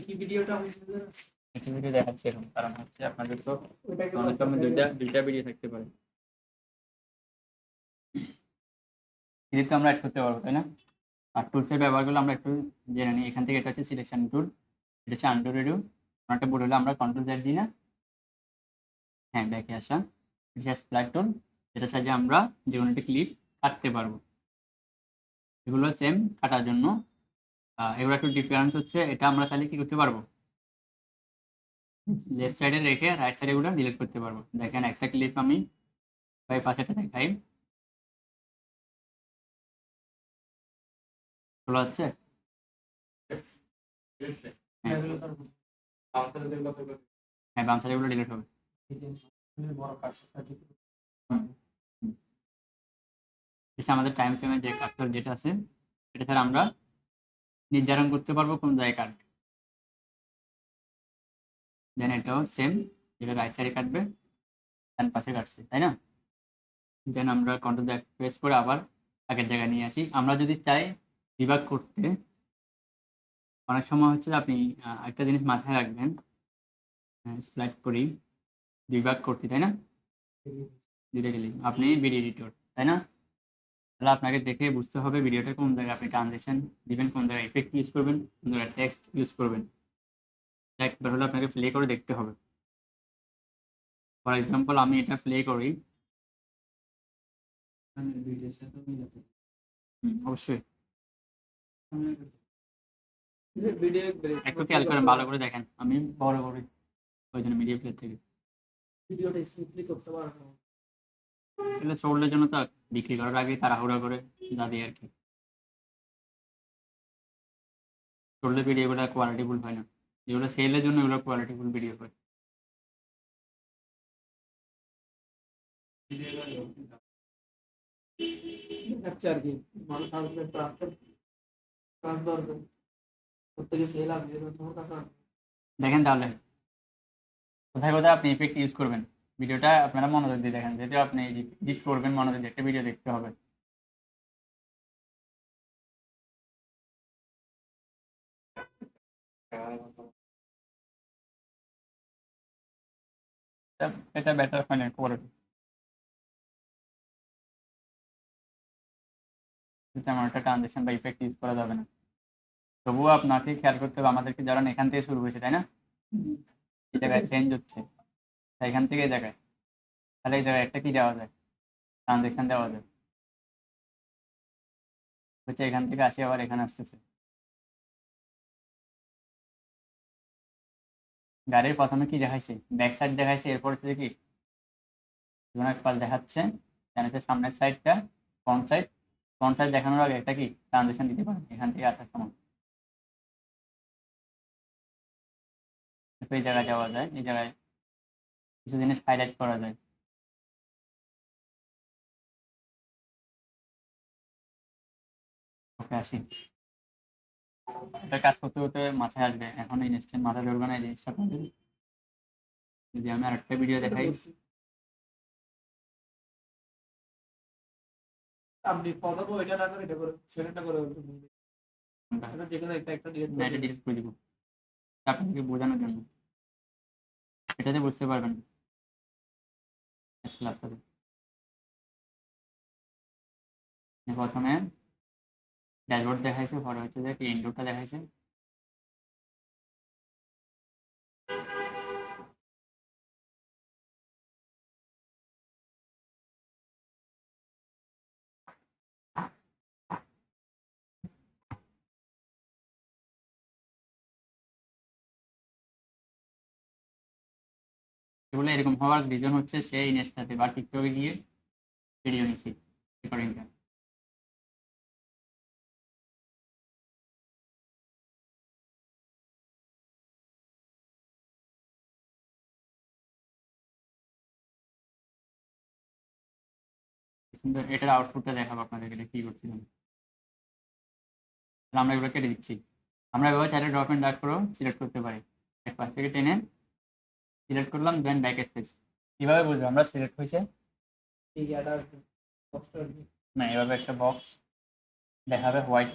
কি ভিডিওটা আমি একটি ভিডিও দেখাচ্ছি এখন, কারণ হচ্ছে আপনাদের তো ওইটাকে অনেক সময় দুইটা ভিডিও থাকতে পারে। ক্লিপ তো আমরা অ্যাড করতে পারবো, তাই না? আর টুলসের ব্যবহারগুলো আমরা একটু জেনে নিই। এখান থেকে এটা হচ্ছে সিলেকশন টুল, এটা হচ্ছে আনডু রিডু। একটা বোর্ড হলে আমরা কন্ট্রোল জেড দিই না, হ্যাঁ ব্যাকে আসা। এটা হচ্ছে স্প্লাইট টুল, যেটা চাইলে আমরা যে কোনো একটা ক্লিপ কাটতে পারবো। এগুলো সেম কাটার জন্য এগুলো একটু ডিফারেন্স হচ্ছে, এটা আমরা চাইলে কি করতে পারবো, লেফট সাইডে রেখে রাইট সাইডে এগুলো ডিলিট করতে পারবো। দেখেন একটা ক্লিপ আমি বাই পাশেটা দেখাই, ভালো হচ্ছে। হ্যাঁ বাম সাইডে এগুলো ডিলিট হবে। বড় কাজ এটা আমাদের টাইম ফ্রেমের যে কার্সর যেটা আছে, এটা ছাড়া আমরা নির্ধারণ করতে পারবো কোন জায়গায় কাটবে। দেন এটাও সেম, যেটা রাইট সাইডে কাটবে ডান পাশে কাটছে, তাই না? দেন আমরা কন্ট্রোল জ্যাড প্রেস করে আবার আগের জায়গায় নিয়ে আসি। আমরা যদি চাই ডিবাগ করতে, অনেক সময় হচ্ছে আপনি একটা জিনিস মাথায় রাখবেন, স্প্লাইট করি ডিবাগ করতে, তাই না? দুইটা ক্লিক, আপনি ভিডিও এডিটর, তাই না? তাহলে আপনাকে দেখে বুঝতে হবে ভিডিওটা কোন জায়গায় আপনি ট্রানজিশন দিবেন, কোন জায়গায় ইফেক্ট ইউজ করবেন, কোন জায়গায় টেক্সট ইউজ করবেন। একবার হলে আপনাকে প্লে করে দেখতে হবে। ফর এক্সাম্পল আমি এটা প্লে করি, ভিডিওর সাথে মিলাতে অবশ্যই ভিডিও একটু খেয়াল করেন, ভালো করে দেখেন, আমি বড় করি ওই জন্য মিডিয়া প্লে থেকে। ভিডিওটা স্মুথলি করতে পারে না। এগুলো সোল্ডের জন্য তো বিক্রি করার আগে তাড়াহুড়া করে দাদি আর কি, সোল্ডের ভিডিওগুলো কোয়ালিটিফুল হয় না, যেগুলো সেলের জন্য এগুলো কোয়ালিটিফুল ভিডিও হয়। দেখাচ্ছে আর কি মানুষ আসবে ট্রান্স দরকার প্রত্যেকে সেল আসবে তোমার কাছে আসবে। দেখেন তাহলে কোথায় কোথায় আপনি ইফেক্ট ইউজ করবেন, ভিডিওটা আপনারা মনোযোগ দিয়ে দেখেন, যেহেতু আপনি এডিট করবেন মনোযোগ দিয়ে একটা ভিডিও দেখতে হবে। এটা বেটার হয় না কোয়ালিটি, তেমন একটা ট্রানজেকশন বা ইফেক্ট ইউজ করা যাবে না। তবুও আপনাকে খেয়াল করতে হবে, আমাদেরকে যারা এখান থেকে শুরু হয়েছে তাই না, এই জায়গায় চেঞ্জ হচ্ছে, তাই এখান থেকে এই জায়গায়, তাহলে এই জায়গায় একটা কি দেওয়া যায়, ট্রানজেকশন দেওয়া যায়, হচ্ছে এখান থেকে আসি আবার এখানে আসতেছে। গাড়ির প্রথমে কি দেখাইছে, ব্যাক সাইড দেখাইছে, এরপর হচ্ছে কি পাল দেখাচ্ছে, জানাচ্ছে সামনের সাইডটা ফ্রন্ট সাইড, ফ্রন্ট সাইড দেখানোর আগে একটা কি ট্রানজেকশন দিতে পারেন এখান থেকে আসার সময়। এই জায়গায় যাওয়া যায়, এই জায়গায় কিছু জিনিস হাইলাইট করা যায়। ওকে আসি, এটা কাজ করতে করতে মাথায় আসবে, এখন ইনস্ট্যান্ট মাথায় ধরবে না এই জিনিসটা আপনাদের। যদি আমি আরেকটা ভিডিও এটা দেখাই, করছি। আপনি প্রথম ওইটা না করে এটা করে সেকেন্ডটা করে এটা যেকোনো একটা একটা ডিলিট না করে এটা দিবেন। ডিলিট করে দিব আপনাদেরকে বোঝানোর জন্য, এটাতে বুঝতে পারবেন ক্লাসটাতে। প্রথমে ড্যাশবোর্ড দেখাইছে, পরে হচ্ছে যে কি ইনডোরটা দেখাইছে। এগুলো এরকম হওয়ার রিজন হচ্ছে সেই ইনস্টাতে বা টিকটকে গিয়ে ভিডিও নিছি রেকর্ডিংটা। কিন্তু এটার আউটপুটটা দেখাবো আপনাদের, এটা কি করছিলাম। তাহলে আমরা এগুলো কেটে দিচ্ছি। আমরা এভাবে চাইলে ড্রপ এন্ড ড্র্যাগ করেও সিলেক্ট করতে পারি, এক পাশ থেকে টেনে সিলেক্ট করলাম, দেন ব্যাক স্পেস। কিভাবে বুঝবো আমরা সিলেক্ট হয়েছে, এই জায়গাটা কষ্ট আর কি। না এভাবে একটা বক্স দেখাবে হোয়াইট,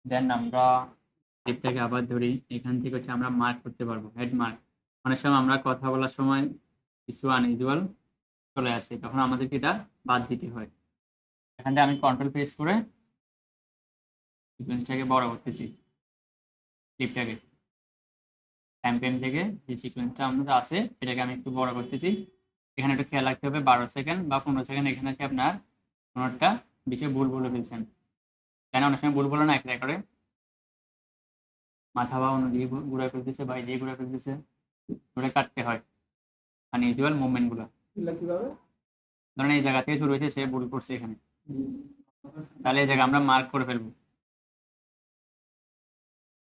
দেন আমরা থেকে আবার ধরি, এখান থেকে হচ্ছে আমরা মার্ক করতে পারবো, হেড মার্ক। অনেক সময় আমরা কথা বলার সময় কিছু আনইউজুয়াল চলে আসে, তখন আমাদেরকে এটা বাদ দিতে হয়। এখান থেকে আমি কন্ট্রোল প্রেস করে সিকোয়েন্সটাকে বড় করতেছি, ক্লিপটাকে টাইম থেকে যে সিকোয়েন্সটা আমাদের আছে এটাকে আমি একটু বড় করতেছি। এখানে একটু খেয়াল রাখতে হবে 12 সেকেন্ড বা 15 সেকেন্ড, এখানে আছে আপনার কোনোটা বেশি ভুল বলে ফেলছেন, কেন অনেক সময় ভুল বলে না একটা করে মাথা বা অন্যদিকে ঘুরে ফেলতেছে বা এদিকে ঘুরে ফেলতেছে, ঘুরে কাটতে হয় আনইউজুয়াল মুভমেন্টগুলো। এগুলা কিভাবে ধরেন এই জায়গা থেকে শুরু হয়েছে, সে ভুল করছে এখানে, তাহলে এই জায়গা আমরা মার্ক করে ফেলবো,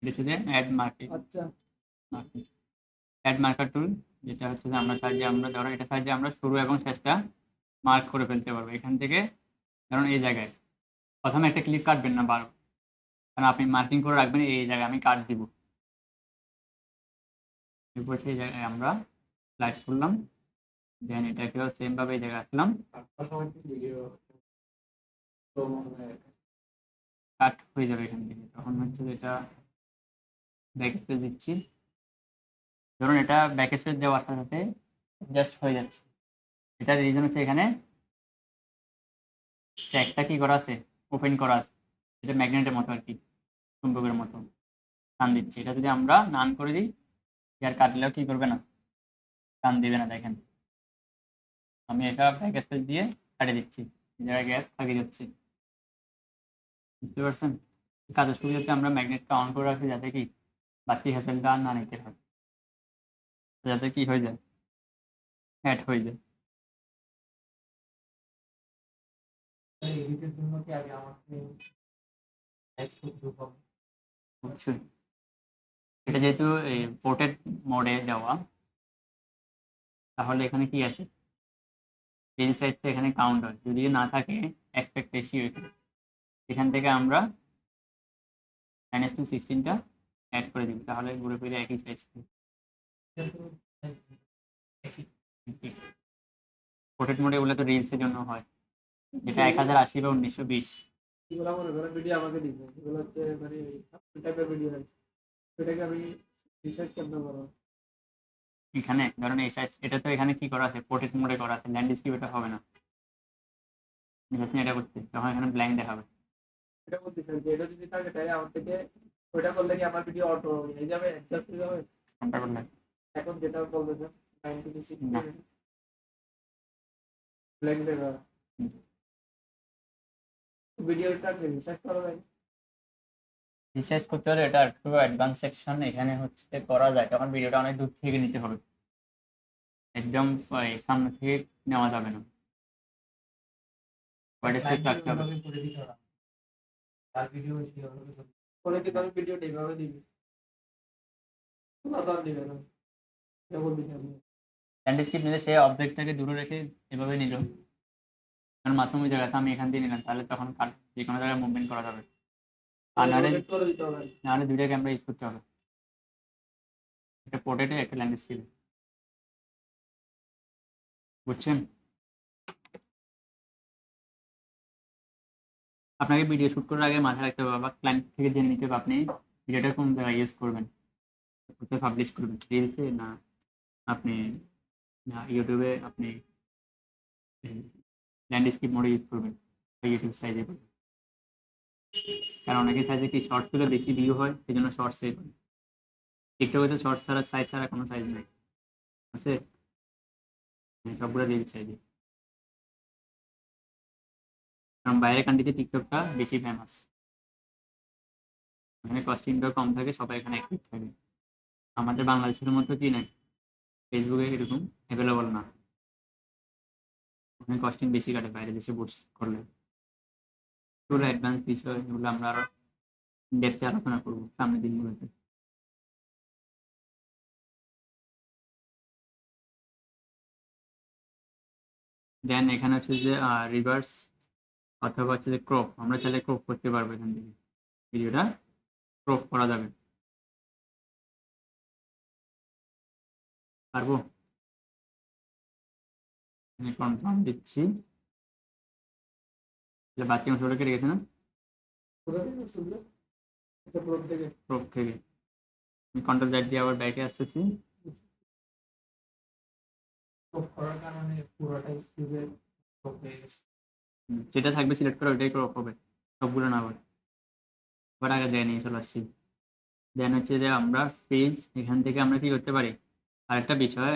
এটা হচ্ছে যে অ্যাড মার্কিং। আচ্ছা অ্যাড মার্কার টুল, যেটা হচ্ছে যে আমরা সাহায্যে আমরা ধরো এটা সাহায্যে আমরা শুরু এবং শেষটা মার্ক করে ফেলতে পারবো। এখান থেকে ধরুন এই জায়গায় প্রথমে একটা ক্লিপ কাটবেন না বারো, কারণ আপনি মার্কিং করে রাখবেন এই জায়গায় আমি কাট দিব। এরপর সেই জায়গায় আমরা স্লাইড করলাম, দেন এটাকেও সেম ভাবে এই জায়গায় আসলাম, আপনার সময় কি ভিডিও কাট হয়ে যাবে এখান থেকে। তখন হচ্ছে যেটা ব্যাক স্পেস দিচ্ছি, ধরুন এটা ব্যাক স্পেস দেওয়ার সাথে সাথে জাস্ট হয়ে যাচ্ছে। এটার রিজন হচ্ছে এখানে ট্যাগটা কি করা আছে, ওপেন করা আছে, এটা ম্যাগনেটের মতো আর কি, চুম্বকের মতো টান দিচ্ছে। এটা যদি আমরা নান করে দিই, আর কাটলেও কি করবে না, টান দিবে না। দেখেন আমি এটা ব্যাক স্পেস দিয়ে কাটে দিচ্ছি, এই জায়গায় গ্যাপ থাকিয়ে যাচ্ছি, বুঝতে পারছেন। কাজের সুবিধাতে আমরা ম্যাগনেটটা অন করে রাখি যাতে কি বাড়তি হ্যাসেলটা আর না নিতে হয়, যাতে কি হয়ে যায়, অ্যাড হয়ে যায়। এডিটের জন্য কি আগে আমাকে অবশ্যই এটা যেহেতু এই পোর্ট্রেট মোডে যাওয়া, তাহলে এখানে কি আসে, পেজ সাইজটা এখানে কাউন্ট হয়, যদি না থাকে অ্যাসপেক্ট রেশিও এখান থেকে আমরা -216টা অ্যাড করে দিই, তাহলে ঘুরে ফিরে একই সাইজ। পোর্ট্রেট মোডে এগুলো তো রিলসের জন্য হয়, যেটা 1080 বা 1920। এগুলো মনে করেন ভিডিও আমাকে দিবে, এগুলো হচ্ছে মানে টাইপের ভিডিও হয়, সেটাকে আমি রিসার্চ কেমন করবো? এখানে ধরেন এই সাইজ, এটা তো এখানে কি করা আছে, পোর্ট্রেট মোডে করা আছে, ল্যান্ডস্কেপ এটা হবে না। যখন এটা করতে তখন এখানে ব্ল্যাঙ্ক দেখাবে। এটা বলতে চাই যে এটা যদি থাকে তাই আমার থেকে ওইটা করলে কি আমার ভিডিও অটো হয়ে যাবে, অ্যাডজাস্ট হয়ে যাবে? কোনটা করলে এখন যেটা বলতেছেন 96 না। ব্ল্যাক দেখা ভিডিওটা রিসার্চ করা যায়। রিসার্চ করতে হলে এটা একটু অ্যাডভান্স সেকশন এখানে হচ্ছে করা যায়, তখন ভিডিওটা অনেক দূর থেকে নিতে হবে, একদম সামনে থেকে নেওয়া যাবে না, ওয়াইড স্পেস রাখতে হবে। তার ভিডিও পরে কিন্তু আমি ভিডিওটা এইভাবে দিবি, আবার দিবে না, এটা বলতে চাই আমি। ল্যান্ডস্কেপ নিলে সে অবজেক্টটাকে দূরে রেখে এভাবে নিল, কারণ মাঝামাঝি জায়গা আছে, আমি এখান দিয়ে নিলাম, তাহলে তখন যে কোনো জায়গায় মুভমেন্ট করা যাবে। আর নাহলে rotate করে দিতে হবে। নাহলে দুইটা ক্যামেরা ইউজ করতে হবে, একটা পোর্ট্রেটে একটা ল্যান্ডস্কেপে। বুঝছেন? আপনাকে ভিডিও শুট করার আগে মাথায় রাখতে হবে বা ক্লায়েন্ট থেকে জেনে নিতে হবে আপনি ভিডিওটা কোন জায়গায় ইউজ করবেন, কোথায় পাবলিশ করবেন, রিলসে না আপনি না ইউটিউবে আপনি ল্যান্ডস্কেপ মোডে ইউজ করবেন বা ইউটিউব সাইজে করবেন। কারণ অনেকের সাইজে কি শর্টস গুলো বেশি ভিউ হয়, সেই জন্য শর্টস সেভ হয়। টিকটকে তো শর্টস ছাড়া সাইজ ছাড়া কোনো সাইজ নেই, আছে সবগুলো রিল সাইজে। কারণ বাইরের কান্ট্রিতে টিকটকটা বেশি ফেমাস, এখানে কস্টিংটা কম থাকে, সবাই এখানে অ্যাক্টিভ থাকে। আমাদের বাংলাদেশের মতো কি নাই, ফেসবুকে এরকম অ্যাভেলেবল না, ওখানে কস্টিং বেশি কাটে বাইরে দেশে বুটস করলে। পুরো অ্যাডভান্স বিষয় এগুলো আমরা আরো ডেপথে আলোচনা করবো সামনের দিনগুলোতে। দেন এখানে হচ্ছে যে রিভার্স অথবা হচ্ছে যে ক্রপ, আমরা চাইলে ক্রপ করতে পারবো, এখান থেকে ভিডিওটা ক্রপ করা যাবে, পারবো। কনফার্ম দিচ্ছি, বাকি অংশটা কেটে গেছে না কোথায় থেকে শুনলে? এটা প্রোপ থেকে। ক্রপ থেকে। কন্ট্রোল জেড দিয়ে আবার ব্যাকে আসতেছি, করার কারণে পুরোটা স্ক্রিপ্টে হয়ে গেছে। যেটা থাকবে সিলেক্ট করে ওইটাই ক্রপ হবে, সবগুলো না হবে। আবার আগে দেয় নিয়ে চলে আসছি। দেন হচ্ছে যে আমরা পেজ এখান থেকে আমরা কি করতে পারি, আরেকটা বিষয়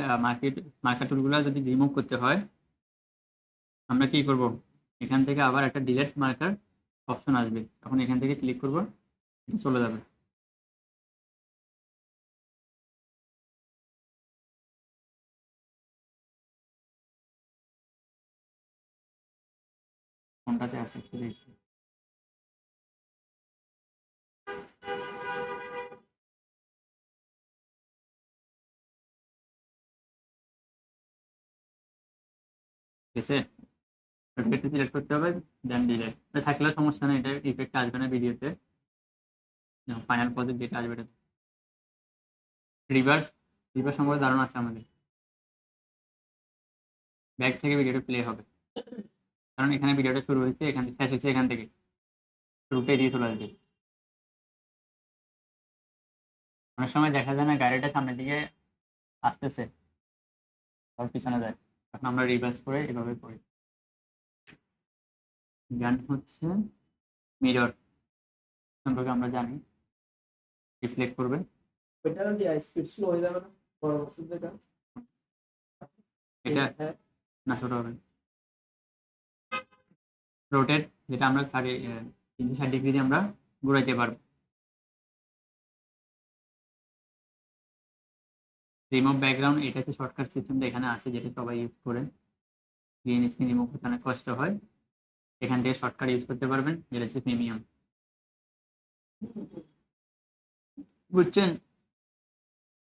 মার্কার টুলগুলো যদি রিমুভ করতে হয় আমরা কি করব, এখান থেকে আবার একটা ডিলেট মার্কার অপশন আসবে, তখন এখান থেকে ক্লিক করব, এটা চলে যাবে। কোনটাতে আছে একটু দেখি। ঠিক আছে, সার্টিফিকেটটা সিলেক্ট করতে হবে, দেন ডিলেট। এটা থাকলে সমস্যা নেই, এটা ইফেক্ট আসবে না ভিডিওতে, ফাইনাল প্রজেক্ট যেটা আসবে এটা। রিভার্স রিভার্স সম্পর্কে ধারণা আছে আমাদের, ব্যাক থেকে ভিডিওটা প্লে হবে, কারণ এখানে ভিডিওটা শুরু হয়েছে, এখান থেকে শেষ হয়েছে, এখান থেকে শুরুটা দিয়ে চলে আসবে। অনেক সময় দেখা যায় না গাড়িটা সামনের দিকে আসতেছে আর পিছনে যায়, তখন আমরা রিভার্স করে এভাবে করি। গান হচ্ছে মিরর সম্পর্কে আমরা জানি, রিফ্লেক্ট করবে। ওইটা কি স্পিড স্লো হয়ে যাবে না বড় বস্তু যেটা? এটা হ্যাঁ, না ছোট হবে। রোটেট, যেটা আমরা 360 ডিগ্রি দিয়ে আমরা ঘুরাইতে পারবো। রিমুভ ব্যাকগ্রাউন্ড এটা হচ্ছে শর্টকাট সিস্টেমটা এখানে আছে, যেটা সবাই ইউজ করে। গ্রিন স্ক্রিন রিমুভ করতে অনেক কষ্ট হয়, এখান থেকে শর্টকাট ইউজ করতে পারবেন, যেটা হচ্ছে প্রিমিয়াম। বুঝছেন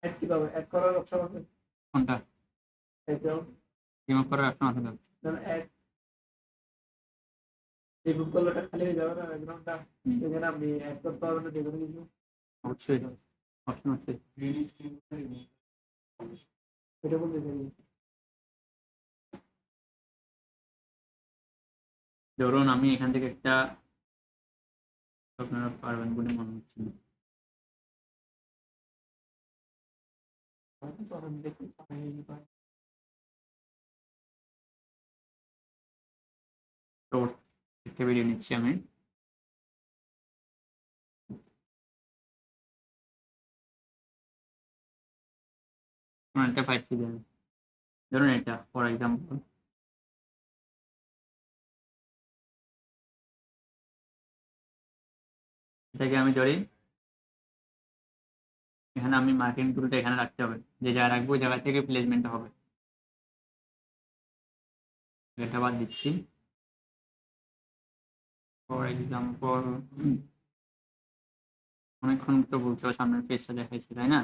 অ্যাড কিভাবে অ্যাড করার অপশন আছে? কোনটা? ব্যাকগ্রাউন্ড রিমুভ করার অপশন আছে তো? ধরুন অ্যাড রিমুভ করলে ওটা খালি হয়ে যাবে না ব্যাকগ্রাউন্ডটা? হুম, এখানে আপনি অ্যাড করতে পারবেন না যে কোনো কিছু। অবশ্যই অপশন আছে। গ্রিন স্ক্রিন এটা বলতে চাই। ধরুন আমি এখান থেকে একটা, আপনারা পারবেন বলে মনে হচ্ছে না। তখন দেখি পাই। তো একটা ভিডিও নিচ্ছি আমি। আমার একটা পাইছি, ধরুন এটা ফর এক্সাম্পল। এটাকে আমি ধরি, এখানে আমি মার্কিং টুলটা এখানে রাখতে হবে, যে জায়গায় রাখবো ওই জায়গা থেকে প্লেসমেন্ট হবে। এটা বাদ দিচ্ছি। ফর এক্সাম্পল অনেকক্ষণ তো বলছে, সামনের পেজটা দেখাইছে তাই না,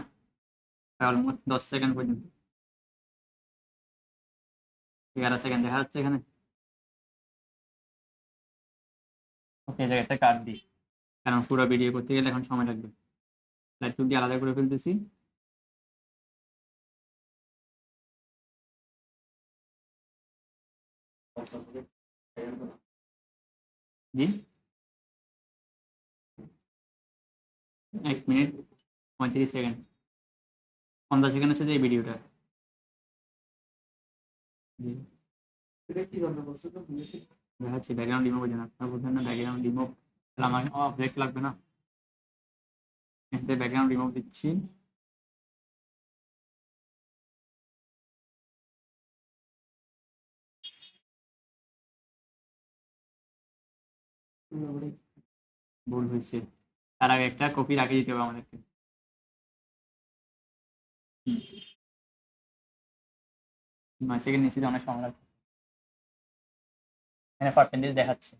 অলমোস্ট 10 সেকেন্ড পর্যন্ত, 11 সেকেন্ড দেখা যাচ্ছে এখানে। ওকে, জায়গাটা কাট দিই, কারণ পুরো ভিডিও করতে গেলে এখন সময় লাগবে। লাইট টুল দিয়ে আলাদা করে ফেলতেছি। জি, 1 মিনিট 35 সেকেন্ড, 50 সেকেন্ড হচ্ছে যে এই ভিডিওটা। জি, এটা কি জন্য বলছো তো বুঝেছি। দেখাচ্ছি ব্যাকগ্রাউন্ড রিমুভ জন্য। আপনারা বুঝলেন না ব্যাকগ্রাউন্ড রিমুভ, তাহলে আমার ব্রেক লাগবে না। এতে ব্যাকগ্রাউন্ড রিমুভ দিচ্ছি। ভুল হয়েছে, তার আগে একটা কপি রাখে দিতে হবে আমাদেরকে। 9 সেকেন্ড নিচে অনেক সময় লাগছে, এখানে পার্সেন্টেজ দেখাচ্ছে।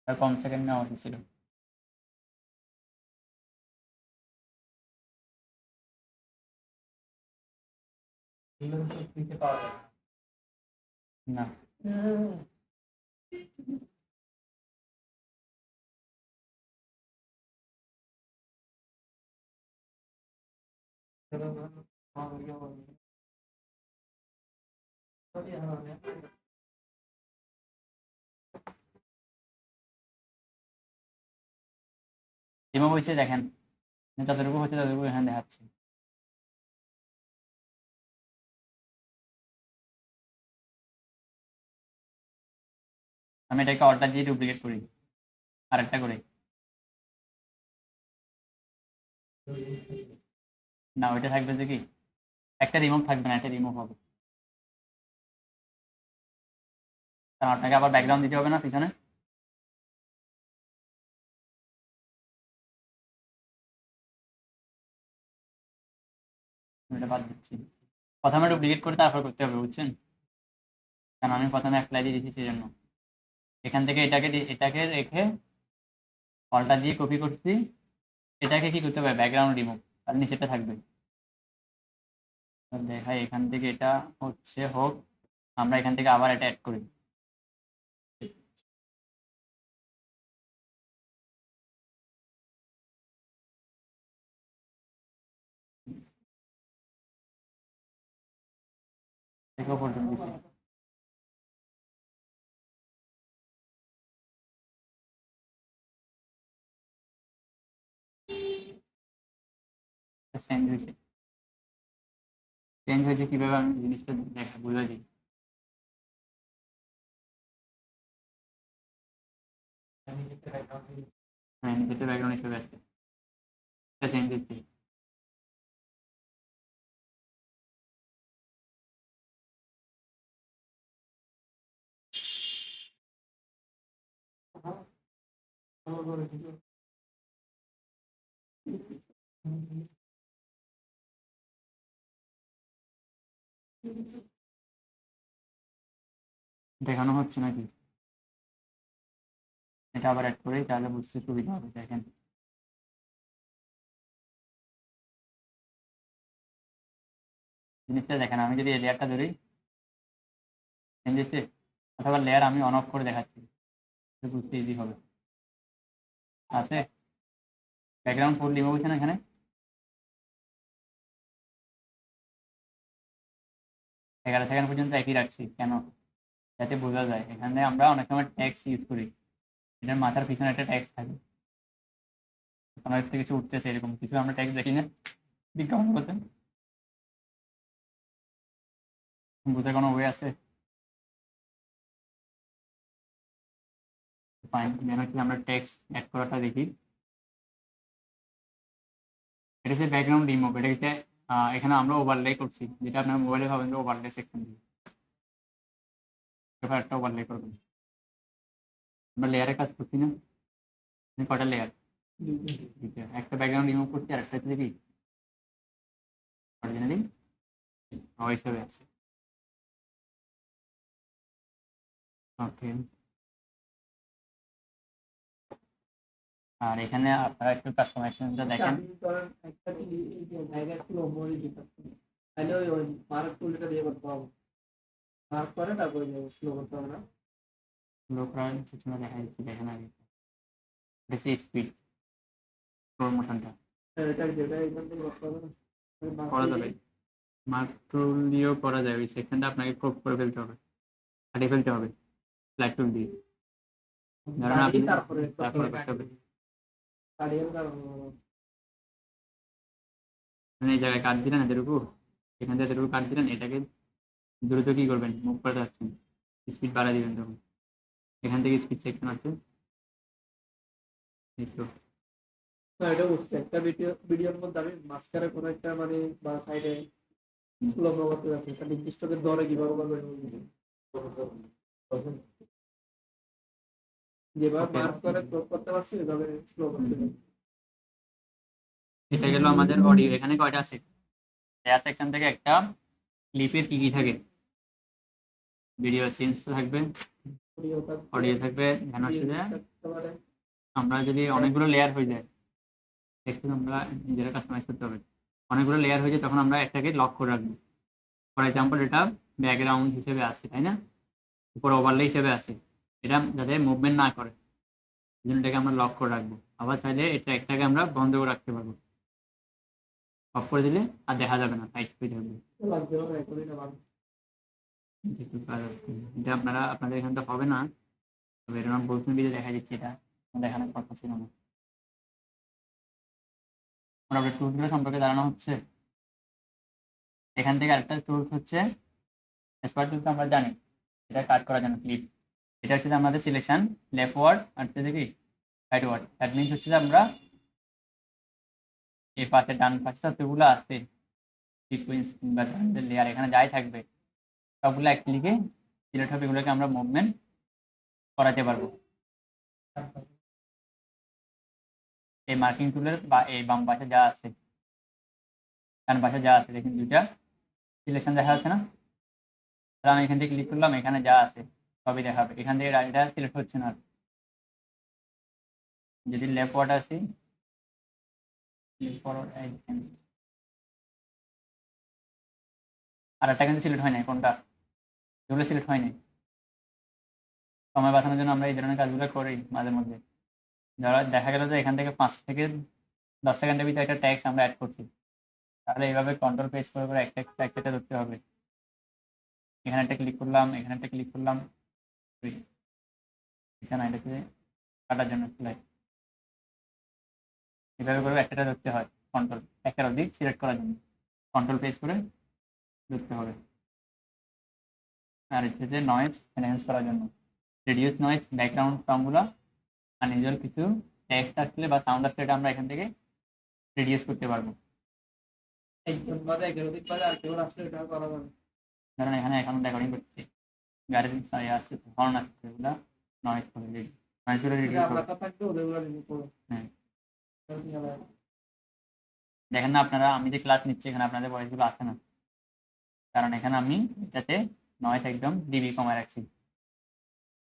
আর কম সেকেন্ড নেওয়া উচিত ছিল। দিতে পাওয়া যায় না, রিমুভ হয়েছে দেখেন, যতটুকু হচ্ছে ততটুকু এখানে দেখাচ্ছে। আমি এটাকে অর্ডার দিয়ে ডুপ্লিকেট করি, আরেকটা করে। না, ওইটা থাকবে যে কি, একটা রিমুভ থাকবে না, একটা রিমুভ হবে, কারণ আপনাকে আবার ব্যাকগ্রাউন্ড দিতে হবে না পিছনে। আমি এটা বাদ দিচ্ছি, প্রথমে ডুপ্লিকেট করে তারপর করতে হবে, বুঝছেন? কারণ আমি প্রথমে অ্যাপ্লাই দিয়ে দিচ্ছি সেই জন্য। এখান থেকে এটাকে রেখে অল্টার দিয়ে কপি করছি, এটাকে কি করতে হবে, ব্যাকগ্রাউন্ড রিমুভ, আর নিচেটা থাকবে। দেখাই এখান থেকে এটা হচ্ছে হোক, আমরা এখান থেকে আবার এটা অ্যাড করি। থেকেও পর্যন্ত দিচ্ছি। চেঞ্জ হয়েছে, চেঞ্জ হয়েছে কিভাবে আমি জিনিসটা দেখা বুঝে দিই। হ্যাঁ, নিচেতে ব্যাকগ্রাউন্ড হিসেবে আসছে, এটা চেঞ্জ হয়েছে। দেখানো হচ্ছে নাকি? এটা আবার অ্যাড করি, তাহলে বুঝতে সুবিধা হবে। দেখেন, জিনিসটা দেখেন, আমি যদি এই লেয়ারটা ধরি, চেঞ্জেসে অথবা লেয়ার আমি অন অফ করে দেখাচ্ছি, বুঝতে ইজি হবে। আছে ব্যাকগ্রাউন্ড ফুল রিমুভ হচ্ছে না এখানে? এগারো সেকেন্ড পর্যন্ত একই রাখছি কেন? যাতে বোঝা যায়। এখানে আমরা অনেক সময় ট্যাক্স ইউজ করি, এটার মাথার পিছনে একটা ট্যাক্স থাকে, আমার থেকে কিছু উঠতেছে এরকম কিছু আমরা ট্যাক্স দেখি না বিজ্ঞাপন বলতে। বুঝে কোনো ওয়ে আছে? ফাইন, দেন হচ্ছে আমরা ট্যাক্স অ্যাড করাটা দেখি। এটা হচ্ছে ব্যাকগ্রাউন্ড রিমুভ। এটা হচ্ছে এখানে আমরা ওভারলে করছি, যেটা আপনার মোবাইলে পাবেন যে ওভারলে সেকশন দিয়ে একটা ওভারলে করবেন। আমরা লেয়ারের কাজ করছি না, কটা লেয়ার? একটা ব্যাকগ্রাউন্ড রিমুভ করছি, আর একটা হচ্ছে কি অরিজিনালি হিসেবে আছে। ওকে, আর এখানে আপনারা একটু কাস্টমাইজেশনটা দেখেন। আমি ধরেন একটা জায়গায় স্লো মোড়ে দিতে তাহলে ওই মার্ক টুলটা দিয়ে করতে হবে, মার্ক করে তারপরে স্লো করতে হবে না। লোকরা পিছনে দেখা যাচ্ছে, দেখেন আগে বেশি স্পিড প্রমোশনটা এটা যেটা এখান থেকে করতে হবে না, ওই mark করা tool যাবে। দিয়ে। মার্ক টুল দিয়েও করা যায়, ওই সেকশনটা আপনাকে ক্রপ করে ফেলতে হবে, কাটিয়ে ফেলতে হবে ফ্ল্যাগ টুল দিয়ে। ধরেন আপনি তারপরে তারপরে করতে হবে, কাটিয়ে তারপরে মানে এই জায়গায় কাট দিলেন এদেরকু, এখান থেকে এদেরকু কাট দিলেন, এটাকে দ্রুত কি করবেন, মুভ করে যাচ্ছেন, স্পিড বাড়ায় দিবেন তখন। এখান থেকে স্পিড সেকশন আছে, এই তো। তো এটা বুঝছি, একটা ভিডিওর মধ্যে আমি মাঝখানে কোনো একটা মানে বা সাইডে স্লো করতে যাচ্ছি, একটা নির্দিষ্ট দরে কিভাবে করবে যেভাবে Okay. মার্ক করে ক্রপ করতে পারছি এভাবে স্লো করতে পারছি। এটা গেল আমাদের অডিও। এখানে কয়টা আছে? লেয়ার সেকশন থেকে একটা ক্লিপের কি কি থাকে? ভিডিও সিনস তো থাকবে, অডিও থাকবে, ধ্যান হচ্ছে যে আমরা যদি অনেকগুলো লেয়ার হয়ে যায়, একটু আমরা নিজেরা কাস্টমাইজ করতে হবে। অনেকগুলো লেয়ার হয়ে যায় তখন আমরা একটাকে লক করে রাখবো। ফর এক্সাম্পল এটা ব্যাকগ্রাউন্ড হিসেবে আছে, তাই না? উপর ওভারলে হিসেবে আছে, এটা যাতে মুভমেন্ট না করে, এই জন্য এটাকে আমরা লক করে রাখবো। আবার চাইলে এটা একটাকে আমরা বন্ধ করে রাখতে পারবো, অফ করে দিলে আর দেখা যাবে না, টাইট হয়ে যাবে। লাগবে না, এখনই না ভালো। এটা আপনারা আপনাদের এখান থেকে হবে না, তবে এরকম বলছেন ভিডিও দেখা যাচ্ছে, এটা দেখানোর কথা ছিল না। মোটামুটি টুলগুলো সম্পর্কে জানানো হচ্ছে। এখান থেকে আরেকটা টুল হচ্ছে স্পার্ক টুল, তো আমরা জানি এটা কাট করার জন্য ক্লিপ। এটা হচ্ছে যে আমাদের সিলেকশন লেফট ওয়ার্ড আর হচ্ছে কি রাইট ওয়ার্ড। দ্যাট মিনস হচ্ছে যে আমরা এই পাশে ডান পাশে যতগুলো আছে সিকুয়েন্স কিংবা লেয়ার এখানে যাই থাকবে সবগুলো এক ক্লিকে সিলেক্ট হবে, এগুলোকে আমরা মুভমেন্ট করাতে পারবো। এই মার্কিং টুলের বা এই বাম পাশে যা আছে ডান পাশে যা আছে দেখুন দুইটা সিলেকশন দেখা যাচ্ছে না? তাহলে আমি এখান থেকে ক্লিক করলাম, এখানে যা আছে সবই দেখাবে। এখান থেকে এটা সিলেক্ট হচ্ছে না। যদি লেফট ওয়ার্ড আসি, আর একটা কিন্তু সিলেক্ট হয় নাই, কোনটা? এগুলো সিলেক্ট হয় নাই। সময় বাঁচানোর জন্য আমরা এই ধরনের কাজগুলো করি মাঝে মধ্যে। ধরো দেখা গেল যে এখান থেকে 5 থেকে 10 সেকেন্ডের ভিতরে একটা ট্যাক্স আমরা অ্যাড করছি, তাহলে এইভাবে কন্ট্রোল প্রেস করে করে একটা একটা ধরতে হবে। এখানে একটা ক্লিক করলাম, এখানে একটা ক্লিক করলাম, এখানে এটাকে কাটার জন্য এভাবে করে একটা ধরতে হয়। কন্ট্রোল একটা অবধি সিলেক্ট করার জন্য কন্ট্রোল প্রেস করে ধরতে হবে। আর হচ্ছে যে নয়েজ এনহ্যান্স করার জন্য রিডিউস নয়েজ, ব্যাকগ্রাউন্ড সাউন্ডগুলো আনইউজুয়াল কিছু টেক্সট আসলে বা সাউন্ড আসলে এটা আমরা এখান থেকে রিডিউস করতে পারবো। একজন বাদে একাধিক বাদে আর কেউ আসলে এটা করা যাবে। ধরেন এখানে এখন রেকর্ডিং করছি, গাড়ির আসছে, হর্ন আসছে, এগুলো নয়েজ করে নয়েজ করে এটা রিডিউস আমরা হবে। তো থাকবে ওদেরগুলো রিমুভ করবো। হ্যাঁ, দেখেন না আপনারা, আমি যে ক্লাস নিচ্ছি এখানে আপনাদের ভয়েসগুলো আসে না, কারণ এখানে আমি এটাতে নয়েজ একদম ডিবি কমায় রাখছি,